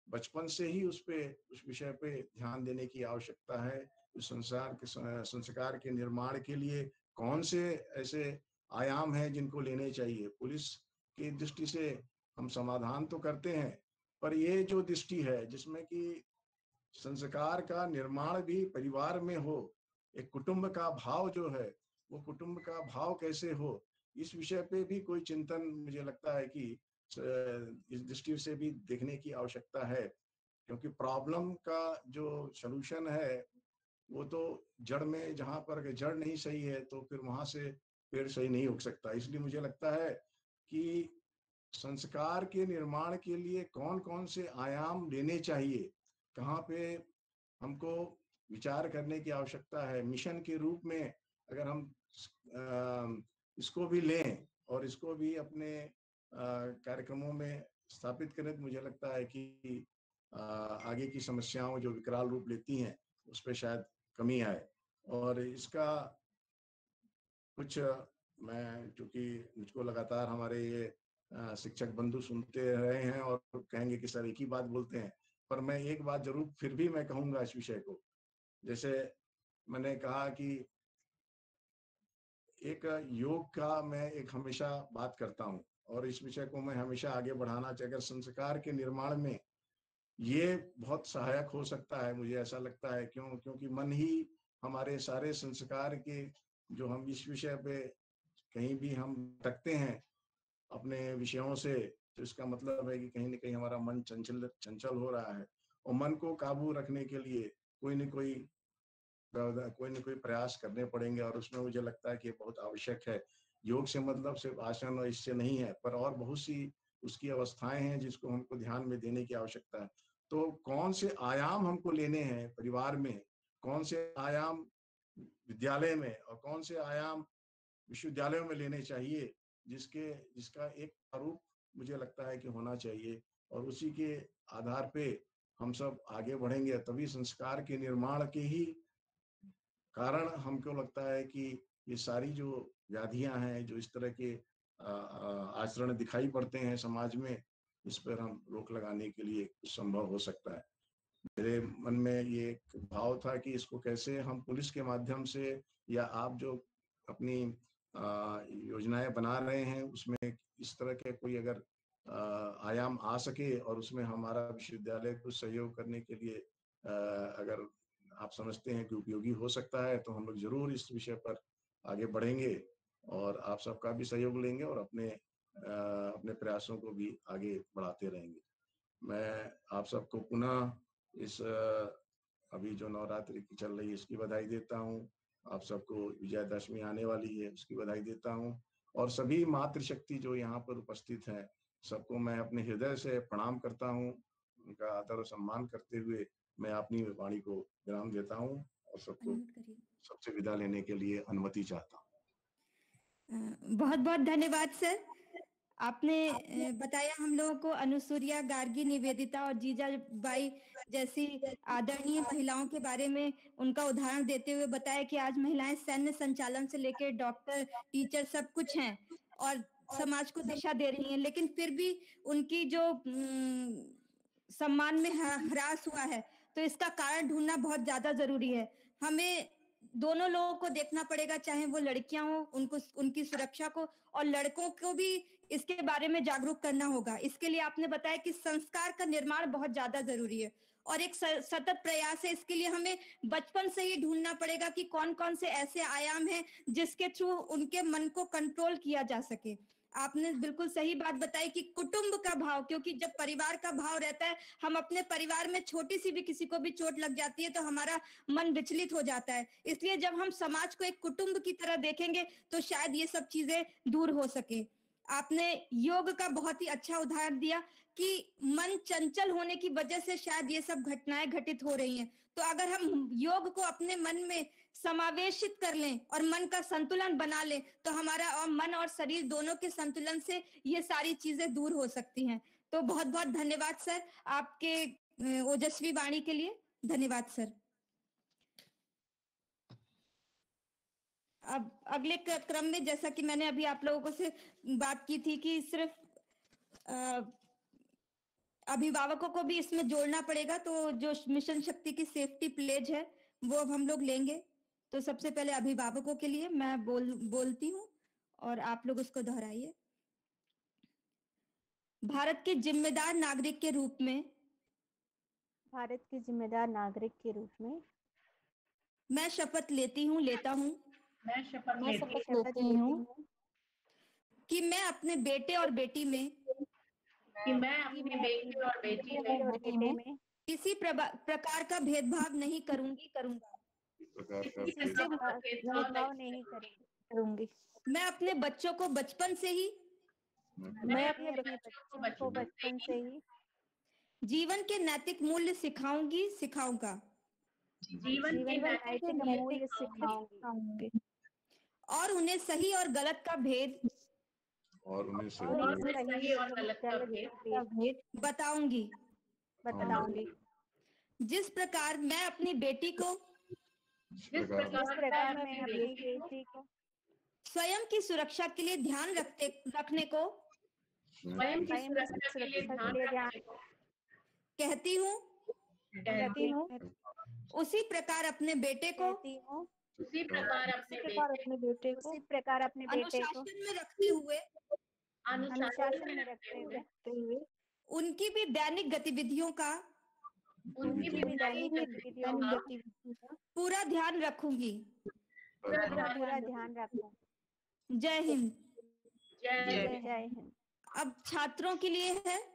बचपन से ही उस विषय पे ध्यान देने की आवश्यकता है। संस्कार के निर्माण के लिए कौन से ऐसे आयाम हैं जिनको लेने चाहिए। पुलिस की दृष्टि से हम समाधान तो करते हैं, पर ये जो दृष्टि है जिसमें कि संस्कार का निर्माण भी परिवार में हो, एक कुटुंब का भाव जो है वो कुटुंब का भाव कैसे हो, इस विषय पे भी कोई चिंतन मुझे लगता है कि इस दृष्टि से भी देखने की आवश्यकता है, क्योंकि प्रॉब्लम का जो सलूशन है वो तो जड़ में, जहां पर जड़ नहीं सही है तो फिर वहां से पेड़ सही नहीं उग सकता। इसलिए मुझे लगता है कि संस्कार के निर्माण के लिए कौन कौन से आयाम लेने चाहिए, कहाँ पे हमको विचार करने की आवश्यकता है। मिशन के रूप में अगर हम इसको भी लें और इसको भी अपने कार्यक्रमों में स्थापित करें तो मुझे लगता है कि आगे की समस्याओं जो विकराल रूप लेती हैं उस पर शायद कमी आए। और इसका कुछ मैं, चूंकि मुझको लगातार हमारे ये शिक्षक बंधु सुनते रहे हैं और कहेंगे कि सर एक ही बात बोलते हैं, पर मैं एक बात जरूर फिर भी मैं कहूंगा इस विषय को। जैसे मैंने कहा कि एक योग का मैं एक हमेशा बात करता हूं और इस विषय को मैं हमेशा आगे बढ़ाना चाहिए। अगर संस्कार के निर्माण में ये बहुत सहायक हो सकता है, मुझे ऐसा लगता है। क्योंकि मन ही हमारे सारे संस्कार के, जो हम इस विषय पे कहीं भी हम भटकते हैं अपने विषयों से, तो इसका मतलब है कि कहीं न कहीं हमारा मन चंचल हो रहा है, और मन को काबू रखने के लिए कोई न कोई प्रयास करने पड़ेंगे, और उसमें मुझे लगता है कि बहुत आवश्यक है। योग से मतलब सिर्फ आसन और इससे नहीं है, पर और बहुत सी उसकी अवस्थाएं हैं जिसको हमको ध्यान में देने की आवश्यकता है। तो कौन से आयाम हमको लेने हैं परिवार में, कौन से आयाम विद्यालय में और कौन से आयाम विश्वविद्यालयों में लेने चाहिए, जिसका एक प्रारूप मुझे लगता है कि होना चाहिए, और उसी के आधार पे हम सब आगे बढ़ेंगे। तभी संस्कार के निर्माण के ही कारण हमको लगता है कि ये सारी जो व्याधियां हैं, जो इस तरह के आचरण दिखाई पड़ते हैं समाज में, इस पर हम रोक लगाने के लिए कुछ संभव हो सकता है। मेरे मन में ये एक भाव था कि इसको कैसे हम पुलिस के माध्यम से, या आप जो अपनी योजनाएं बना रहे हैं उसमें इस तरह के कोई अगर आयाम आ सके और उसमें हमारा विश्वविद्यालय को सहयोग करने के लिए अगर आप समझते हैं कि उपयोगी हो सकता है, तो हम लोग जरूर इस विषय पर आगे बढ़ेंगे और आप सबका भी सहयोग लेंगे और अपने प्रयासों को भी आगे बढ़ाते रहेंगे। मैं आप सबको पुनः इस अभी जो नवरात्रि की चल रही है इसकी बधाई देता हूँ। आप सबको विजयदशमी आने वाली है उसकी बधाई देता हूँ, और सभी मातृशक्ति जो यहाँ पर उपस्थित हैं सबको मैं अपने हृदय से प्रणाम करता हूँ। उनका आदर और सम्मान करते हुए मैं अपनी वाणी को विराम देता हूँ और सबसे विदा लेने के लिए अनुमति चाहता हूँ। बहुत बहुत धन्यवाद सर। आपने बताया हम लोगों को अनुसूया, गार्गी, निवेदिता और जीजाबाई जैसी आदरणीय महिलाओं के बारे में, उनका उदाहरण देते हुए बताया कि आज महिलाएं सैन्य संचालन से लेकर डॉक्टर, टीचर सब कुछ हैं और समाज को दिशा दे रही हैं, लेकिन फिर भी उनकी जो सम्मान में ह्रास हुआ है, तो इसका कारण ढूंढना बहुत ज्यादा जरूरी है। हमें दोनों लोगों को देखना पड़ेगा, चाहे वो लड़कियां हो, उनको उनकी सुरक्षा को, और लड़कों को भी इसके बारे में जागरूक करना होगा। इसके लिए आपने बताया कि संस्कार का निर्माण बहुत ज्यादा जरूरी है और एक सतत प्रयास है। इसके लिए हमें बचपन से ही ढूंढना पड़ेगा कि कौन कौन से ऐसे आयाम हैं जिसके थ्रू उनके मन को कंट्रोल किया जा सके। आपने बिल्कुल सही बात बताई कि कुटुंब का भाव, क्योंकि जब परिवार का भाव रहता है, हम अपने परिवार में छोटी सी भी किसी को भी चोट लग जाती है तो हमारा मन विचलित हो जाता है। इसलिए जब हम समाज को एक कुटुंब की तरह देखेंगे तो शायद ये सब चीजें दूर हो सके। आपने योग का बहुत ही अच्छा उदाहरण दिया कि मन चंचल होने की वजह से शायद ये सब घटनाएं घटित हो रही हैं। तो अगर हम योग को अपने मन में समावेशित कर लें और मन का संतुलन बना लें तो हमारा और मन और शरीर दोनों के संतुलन से ये सारी चीजें दूर हो सकती हैं। तो बहुत बहुत धन्यवाद सर आपके ओजस्वी वाणी के लिए। धन्यवाद सर। अब अगले क्रम में जैसा कि मैंने अभी आप लोगों से बात की थी कि सिर्फ अभिभावकों को भी इसमें जोड़ना पड़ेगा, तो जो मिशन शक्ति की सेफ्टी प्लेज है वो अब हम लोग लेंगे। तो सबसे पहले अभिभावकों के लिए मैं बोलती हूँ और आप लोग उसको दोहराइए। भारत के जिम्मेदार नागरिक के रूप में, भारत के जिम्मेदार नागरिक के रूप में मैं शपथ लेता हूँ मैं शपथ लेती हूँ कि मैं अपने बेटे और बेटी में बेटे में किसी प्रकार का भेदभाव नहीं करूंगा। भेदभाव नहीं करूंगी। मैं अपने बच्चों को बचपन से ही जीवन के नैतिक मूल्य सिखाऊंगा जीवन के नैतिक मूल्य सिखाऊंगी और उन्हें सही और गलत का भेद बताऊंगी। जिस प्रकार मैं अपनी बेटी को स्वयं की सुरक्षा के लिए ध्यान रखने को कहती हूँ, उसी प्रकार अपने बेटे को अनुशासन में रखते हुए उनकी भी दैनिक गतिविधियों का पूरा ध्यान रखूंगी। जय हिंद। जय हिंद। अब छात्रों के लिए है।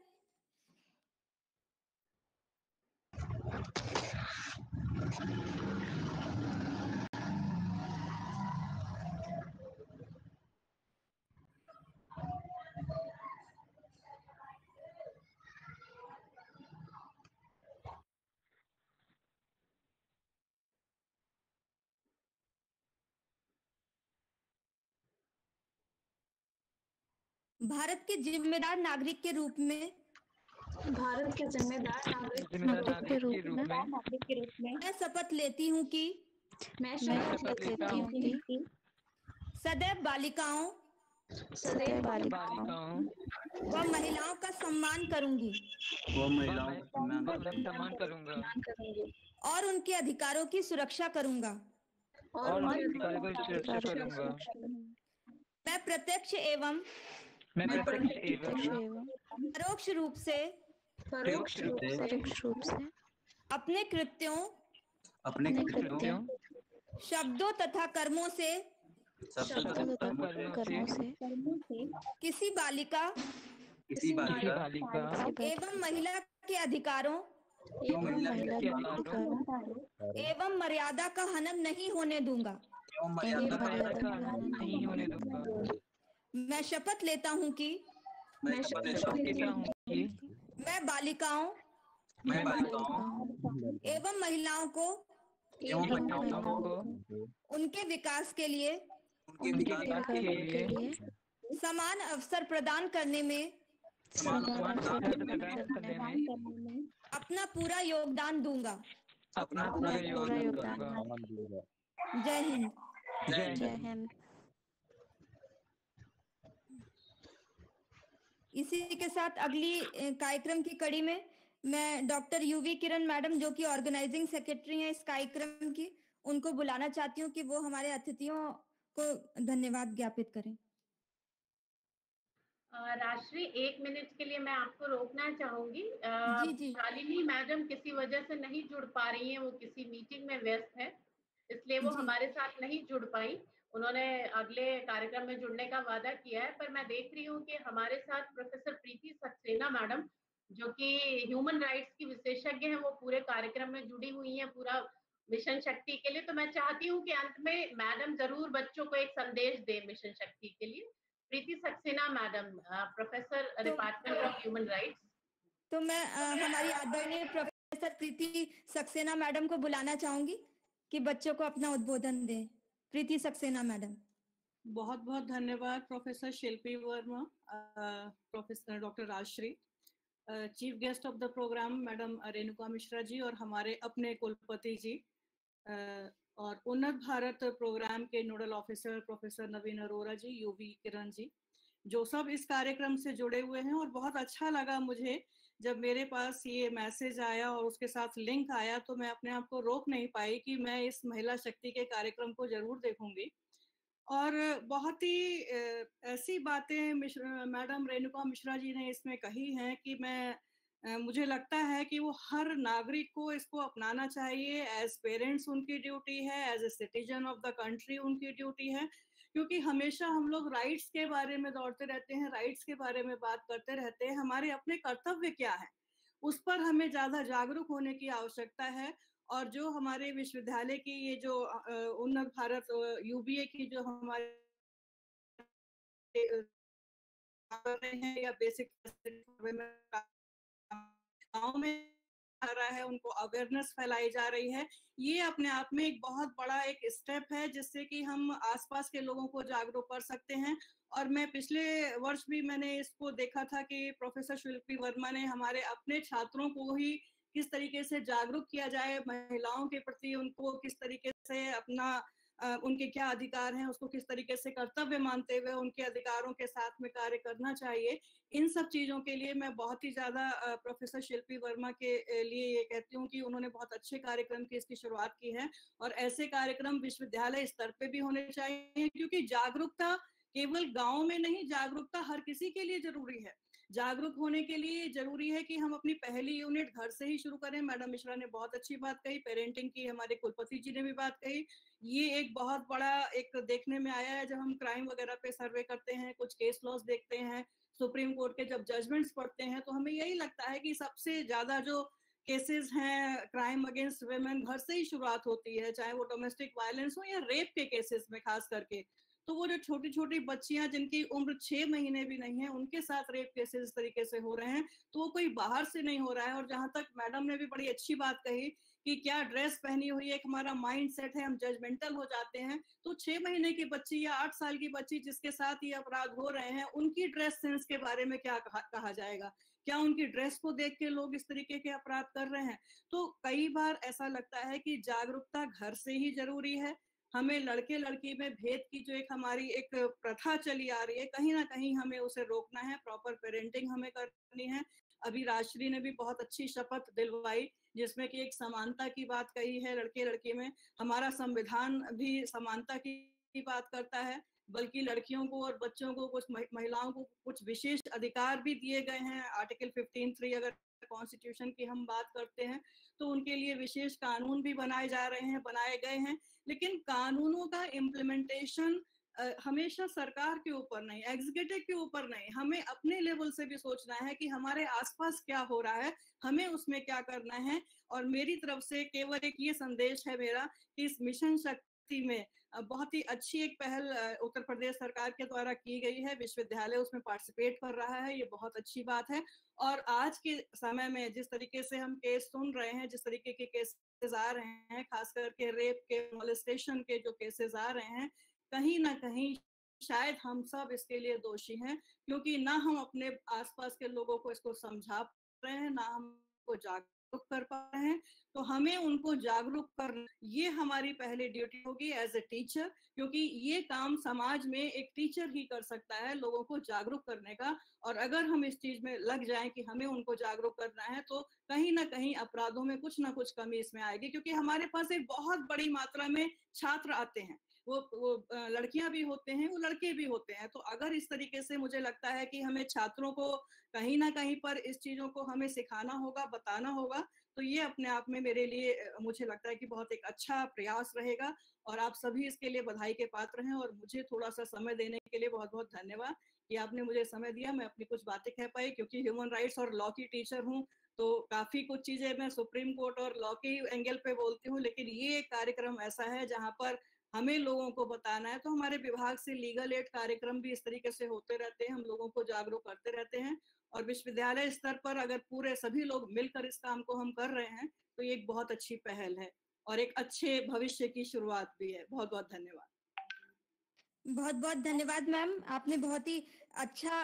भारत के जिम्मेदार नागरिक के रूप में मैं शपथ लेती हूँ कि सदैव बालिकाओं व महिलाओं का सम्मान करूंगी और उनके अधिकारों की सुरक्षा करूंगा। मैं प्रत्यक्ष एवं परोक्ष रूप से अपने कृत्यों शब्दों तथा कर्मों से किसी बालिका एवं महिला के अधिकारों एवं मर्यादा का हनन नहीं होने दूंगा। मैं शपथ लेता हूँ कि मैं बालिकाओं एवं महिलाओं को उनके विकास के लिए समान अवसर प्रदान करने में अपना पूरा योगदान दूंगा। जय हिंद। जय हिंद। इसी के साथ अगली कार्यक्रम की कड़ी में मैं डॉक्टर यूवी किरण मैडम जो कि ऑर्गेनाइजिंग सेक्रेटरी हैं इस कार्यक्रम की, उनको बुलाना चाहती हूँ कि वो हमारे अतिथियों को धन्यवाद ज्ञापित करें। राजश्री, 1 मिनट के लिए मैं आपको रोकना चाहूंगी। जी। शालिनी मैडम किसी वजह से नहीं जुड़ पा रही हैं, वो किसी मीटिंग में व्यस्त है, इसलिए वो हमारे साथ नहीं जुड़ पाई। उन्होंने अगले कार्यक्रम में जुड़ने का वादा किया है, पर मैं देख रही हूँ कि हमारे साथ प्रोफेसर प्रीति सक्सेना मैडम जो कि ह्यूमन राइट्स की विशेषज्ञ हैं, वो पूरे कार्यक्रम में जुड़ी हुई हैं पूरा मिशन शक्ति के लिए। तो मैं चाहती हूँ कि अंत में मैडम जरूर बच्चों को एक संदेश दें मिशन शक्ति के लिए। Preeti Saxena madam, professor department of human rights. तो मैं हमारी आदरणीय प्रोफेसर प्रीति सक्सेना मैडम को बुलाना चाहूंगी कि बच्चों को अपना उद्बोधन दें। प्रीति सक्सेना मैडम। बहुत बहुत धन्यवाद professor Shilpi Verma, professor doctor Rajshree, chief guest of the programme madam Renuka Mishra ji, और हमारे अपने कुलपति जी, और उन्नत भारत प्रोग्राम के nodal officer professor Naveen Arora ji, UV Kiran ji, जो सब इस कार्यक्रम से जुड़े हुए हैं। और बहुत अच्छा लगा मुझे जब मेरे पास ये मैसेज आया और उसके साथ लिंक आया, तो मैं अपने आप को रोक नहीं पाई कि मैं इस महिला शक्ति के कार्यक्रम को जरूर देखूंगी। और बहुत ही ऐसी बातें मैडम रेणुका मिश्रा जी ने इसमें कही हैं कि मुझे लगता है कि वो हर नागरिक को इसको अपनाना चाहिए। एज पेरेंट्स उनकी ड्यूटी है, as a citizen of the country उनकी ड्यूटी है, क्योंकि हमेशा हम लोग राइट्स के बारे में दौड़ते रहते हैं, राइट्स के बारे में बात करते रहते हैं। हमारे अपने कर्तव्य क्या है, उस पर हमें ज्यादा जागरूक होने की आवश्यकता है। और जो हमारे विश्वविद्यालय की ये जो उन्नत भारत यूबीए की जो हमारे हैं या बेसिक गाँव में आ रहा है, उनको अवेयरनेस फैलाई जा रही है, ये अपने आप में एक बहुत बड़ा एक स्टेप है जिससे कि हम आसपास के लोगों को जागरूक कर सकते हैं। और मैं पिछले वर्ष भी मैंने इसको देखा था कि प्रोफेसर शिल्पी वर्मा ने हमारे अपने छात्रों को ही किस तरीके से जागरूक किया जाए महिलाओं के प्रति, उनको किस तरीके से अपना उनके क्या अधिकार हैं उसको किस तरीके से कर्तव्य मानते हुए उनके अधिकारों के साथ में कार्य करना चाहिए। इन सब चीजों के लिए मैं बहुत ही ज्यादा प्रोफेसर शिल्पी वर्मा के लिए ये कहती हूँ कि उन्होंने बहुत अच्छे कार्यक्रम की इसकी शुरुआत की है। और ऐसे कार्यक्रम विश्वविद्यालय स्तर पे भी होने चाहिए, क्योंकि जागरूकता केवल गाँव में नहीं, जागरूकता हर किसी के लिए जरूरी है। जागरूक होने के लिए जरूरी है कि हम अपनी पहली यूनिट घर से ही शुरू करें। मैडम मिश्रा ने बहुत अच्छी बात कही, पेरेंटिंग की हमारे कुलपति जी ने भी बात कही। ये एक बहुत बड़ा एक देखने में आया है जब हम क्राइम वगैरह पे सर्वे करते हैं, कुछ केस लॉस देखते हैं, सुप्रीम कोर्ट के जब जजमेंट्स पढ़ते हैं, तो हमें यही लगता है कि सबसे ज्यादा जो केसेस हैं क्राइम अगेंस्ट वुमेन घर से ही शुरुआत होती है, चाहे वो डोमेस्टिक वायलेंस हो या रेप के केसेस में खास करके। तो वो जो छोटी छोटी बच्चियां जिनकी उम्र 6 महीने भी नहीं है, उनके साथ रेप केसेस इस तरीके से हो रहे हैं, तो वो कोई बाहर से नहीं हो रहा है। और जहां तक मैडम ने भी बड़ी अच्छी बात कही कि क्या ड्रेस पहनी हुई एक हमारा माइंड सेट है, हम जजमेंटल हो जाते हैं। तो 6 महीने की बच्ची या 8 साल की बच्ची जिसके साथ ये अपराध हो रहे हैं, उनकी ड्रेस सेंस के बारे में क्या कहा जाएगा? क्या उनकी ड्रेस को देख के लोग इस तरीके के अपराध कर रहे हैं? तो कई बार ऐसा लगता है कि जागरूकता घर से ही जरूरी है। हमें लड़के लड़की में भेद की जो एक हमारी एक प्रथा चली आ रही है, कहीं ना कहीं हमें उसे रोकना है। प्रॉपर पेरेंटिंग हमें करनी है। अभी राजश्री ने भी बहुत अच्छी शपथ दिलवाई जिसमें कि एक समानता की बात कही है लड़के लड़की में। हमारा संविधान भी समानता की बात करता है, बल्कि लड़कियों को और बच्चों को, कुछ महिलाओं को कुछ विशेष अधिकार भी दिए गए हैं। आर्टिकल 15(3) अगर कॉन्स्टिट्यूशन की हम बात करते हैं तो उनके लिए विशेष कानून भी बनाए गए हैं। लेकिन कानूनों का इम्प्लीमेंटेशन हमेशा सरकार के ऊपर नहीं, एग्जीक्यूटिव के ऊपर नहीं, हमें अपने लेवल से भी सोचना है कि हमारे आसपास क्या हो रहा है, हमें उसमें क्या करना है। और मेरी तरफ से केवल एक ये संदेश है मेरा कि इस मिशन शक्ति में बहुत ही अच्छी एक पहल उत्तर प्रदेश सरकार के द्वारा की गई है। विश्वविद्यालय उसमें पार्टिसिपेट कर रहा है, ये बहुत अच्छी बात है। और आज के समय में जिस तरीके से हम केस सुन रहे हैं, जिस तरीके के केसेस आ रहे हैं, खास करके रेप के, मोलेस्टेशन के जो केसेस आ रहे हैं, कहीं ना कहीं शायद हम सब इसके लिए दोषी हैं, क्योंकि ना हम अपने आसपास के लोगों को इसको समझा रहे हैं, ना हमको जागरूक कर पा रहे हैं। तो हमें उनको जागरूक करना, ये हमारी पहली ड्यूटी होगी एज ए टीचर, क्योंकि ये काम समाज में एक टीचर ही कर सकता है, लोगों को जागरूक करने का। और अगर हम इस चीज में लग जाएं कि हमें उनको जागरूक करना है, तो कहीं ना कहीं अपराधों में कुछ ना कुछ कमी इसमें आएगी। क्योंकि हमारे पास एक बहुत बड़ी मात्रा में छात्र आते हैं, वो लड़कियां भी होते हैं, वो लड़के भी होते हैं। तो अगर इस तरीके से, मुझे लगता है कि हमें छात्रों को कहीं ना कहीं पर इस चीजों को हमें सिखाना होगा, बताना होगा। तो ये अपने आप में मेरे लिए, मुझे लगता है कि बहुत एक अच्छा प्रयास रहेगा। और आप सभी इसके लिए बधाई के पात्र हैं। और मुझे थोड़ा सा समय देने के लिए बहुत बहुत धन्यवाद कि आपने मुझे समय दिया, मैं अपनी कुछ बातें कह पाई। क्योंकि ह्यूमन राइट्स और लॉ की टीचर हूँ, तो काफी कुछ चीजें मैं सुप्रीम कोर्ट और लॉ के एंगल पे बोलती हूँ, लेकिन ये कार्यक्रम ऐसा है जहाँ पर हमें लोगों को बताना है। तो हमारे विभाग से लीगल एड कार्यक्रम भी इस तरीके से होते रहते हैं, हम लोगों को जागरूक करते रहते हैं। और विश्वविद्यालय स्तर पर अगर पूरे सभी लोग मिलकर इस काम को हम कर रहे हैं तो ये एक बहुत अच्छी पहल है और एक अच्छे भविष्य की शुरुआत भी है। बहुत बहुत धन्यवाद। बहुत बहुत धन्यवाद मैम, आपने बहुत ही अच्छा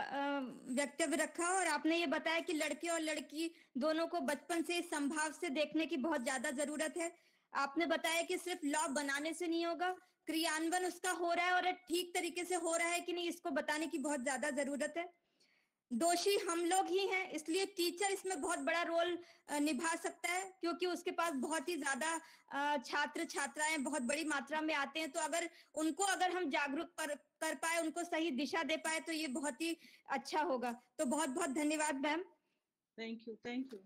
वक्तव्य रखा और आपने ये बताया कि लड़के और लड़की दोनों को बचपन से संभाव से देखने की बहुत ज्यादा जरूरत है। आपने बताया कि सिर्फ लॉ बनाने से नहीं होगा, क्रियान्वयन उसका हो रहा है और ठीक तरीके से हो रहा है कि नहीं, इसको बताने की बहुत ज्यादा जरूरत है। दोषी हम लोग ही हैं, इसलिए टीचर इसमें बहुत बड़ा रोल निभा सकता है, क्योंकि उसके पास बहुत ही ज्यादा छात्र छात्राएं बहुत बड़ी मात्रा में आते हैं। तो अगर हम जागरूक कर पाए, उनको सही दिशा दे पाए, तो ये बहुत ही अच्छा होगा। तो बहुत बहुत धन्यवाद ma'am. Thank you, thank you.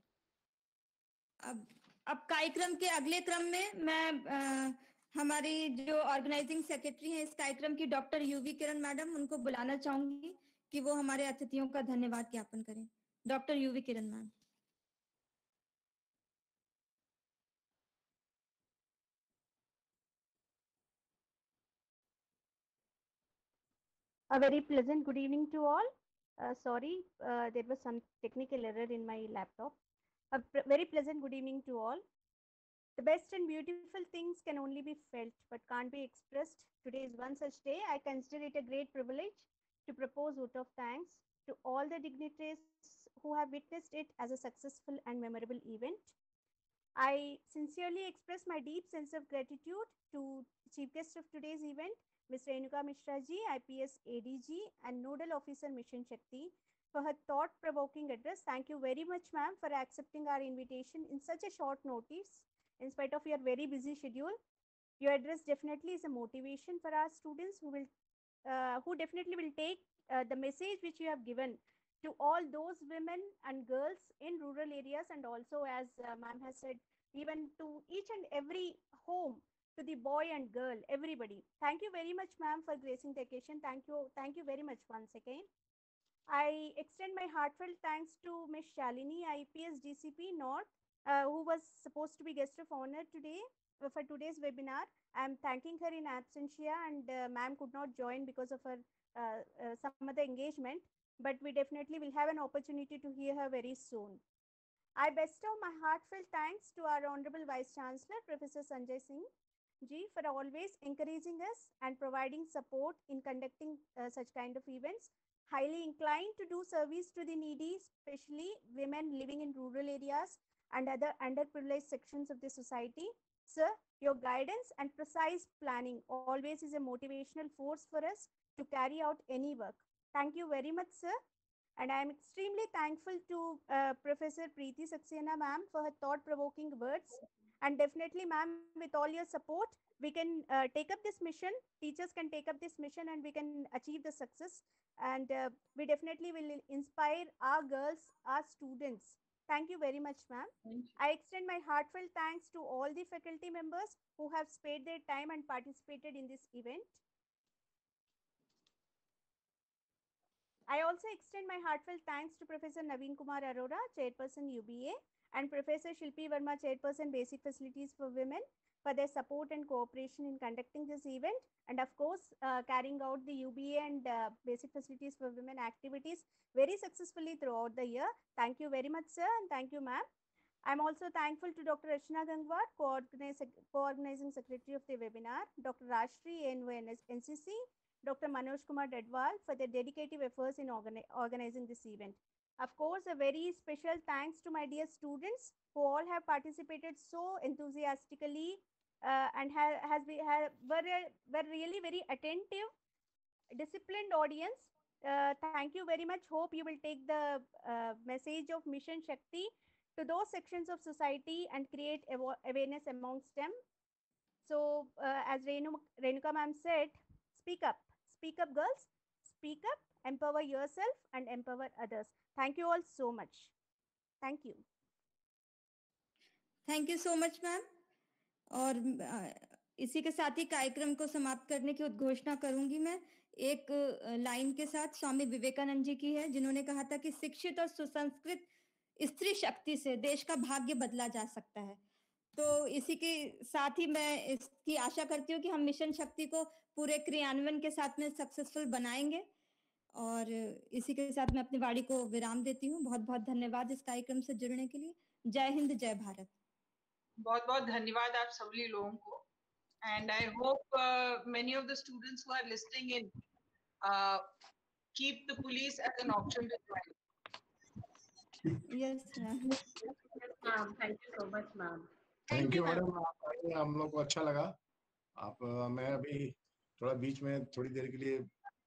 अब कार्यक्रम के अगले क्रम में मैं हमारी जो ऑर्गेनाइजिंग सेक्रेटरी हैं इस कार्यक्रम की, डॉक्टर यूवी किरण मैडम, उनको बुलाना चाहूंगी कि वो हमारे अतिथियों का धन्यवाद ज्ञापन करें। Doctor UV Kiran ma'am. A very pleasant good evening to all. Sorry, there was some technical error in my laptop. A very pleasant good evening to all. The best and beautiful things can only be felt but can't be expressed. Today is one such day. I consider it a great privilege to propose vote of thanks to all the dignitaries who have witnessed it as a successful and memorable event. I sincerely express my deep sense of gratitude to the chief guest of today's event, Ms. Renuka Mishra ji, IPS ADG and Nodal Officer Mission Shakti, for her thought-provoking address. Thank you very much, ma'am, for accepting our invitation in such a short notice, in spite of your very busy schedule. Your address definitely is a motivation for our students who definitely will take the message which you have given to all those women and girls in rural areas, and also, as ma'am has said, even to each and every home, to the boy and girl, everybody. Thank you very much, ma'am, for gracing the occasion. Thank you very much once again. I extend my heartfelt thanks to Ms. Shalini, IPS DCP North, who was supposed to be guest of honor today for today's webinar. I am thanking her in absentia, and ma'am could not join because of her some other engagement, but we definitely will have an opportunity to hear her very soon. I bestow my heartfelt thanks to our Honorable Vice Chancellor, Professor Sanjay Singh ji, for always encouraging us and providing support in conducting such kind of events. Highly inclined to do service to the needy, especially women living in rural areas and other underprivileged sections of the society. Sir, your guidance and precise planning always is a motivational force for us to carry out any work. Thank you very much, sir. And I am extremely thankful to Professor Preeti Saxena, ma'am, for her thought-provoking words. And definitely, ma'am, with all your support, we can take up this mission. Teachers can take up this mission and we can achieve the success. And we definitely will inspire our girls, our students. Thank you very much, ma'am. I extend my heartfelt thanks to all the faculty members who have spared their time and participated in this event. I also extend my heartfelt thanks to Professor Naveen Kumar Arora, Chairperson UBA, and Professor Shilpi Verma, Chairperson Basic Facilities for Women, for their support and cooperation in conducting this event, and of course, carrying out the UBA and Basic Facilities for Women activities very successfully throughout the year. Thank you very much, sir, and thank you, ma'am. I'm also thankful to Dr. Rachna Gangwar, co-organizing secretary of the webinar, Dr. Rashri NCC, Dr. Manoj Kumar Dadwal, for their dedicated efforts in organizing this event. Of course, a very special thanks to my dear students who all have participated so enthusiastically and were really very attentive, disciplined audience. Thank you very much. Hope you will take the message of Mission Shakti to those sections of society and create awareness amongst them. So as Renuka ma'am said, speak up, girls, speak up, empower yourself and empower others. Thank you all so much. Thank you. Thank you so much, ma'am. और इसी के साथ ही कार्यक्रम को समाप्त करने की उद्घोषणा करूंगी मैं एक लाइन के साथ। स्वामी विवेकानंद जी की है, जिन्होंने कहा था कि शिक्षित और सुसंस्कृत स्त्री शक्ति से देश का भाग्य बदला जा सकता है। तो इसी के साथ ही मैं इसकी आशा करती हूँ कि हम मिशन शक्ति को पूरे क्रियान्वयन के साथ में सक्सेसफुल बनाएंगे। और इसी के साथ मैं अपनी वाणी को विराम देती हूँ। बहुत बहुत धन्यवाद इस कार्यक्रम से जुड़ने के लिए। जय हिंद, जय भारत। बहुत बहुत धन्यवाद आप सभी लोगों को। And I hope many of the students who are listening in keep the police as an option to join. Yes, ma'am. Yes, ma'am. Thank you so much, ma'am. Thank you madam, आप आइए, हम लोग को अच्छा लगा। आप मैं अभी थोड़ा बीच में थोड़ी देर के लिए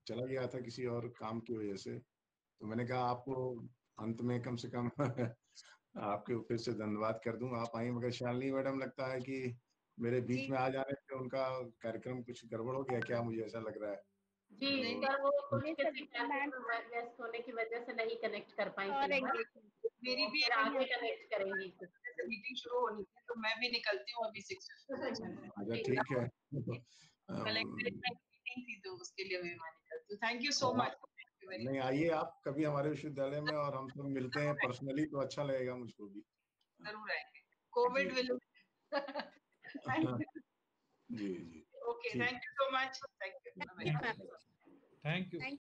चला गया था किसी और काम की वजह से, तो मैंने कहा आपको अंत में कम से कम आपके फिर से धन्यवाद कर दूं। आप आई, मगर शालिनी मैडम लगता है कि मेरे बीच में आ जाने से उनका कार्यक्रम कुछ गड़बड़ हो गया क्या, मुझे ऐसा लग रहा है। जी, सर वो किसी कार्यक्रम में व्यस्त होने की वजह से नहीं कनेक्ट कर पाई। मेरी भी आगे कनेक्ट करेंगी। मीटिंग शुरू होनी थी, तो मैं भी निकलती हूँ अभी 6। अच्छा, ठीक है। मीटिंग थी तो उसके लिए भी मैं निकलती हूँ। Thank you so much. नहीं, आइए आप कभी हमारे विश्वविद्यालय में और हम सब मिलते हैं पर्सनली, तो अच्छा लगेगा मुझको भी। जरूर आएंगे। कोविड विल जी जी। Okay, thank you so much. Thank you.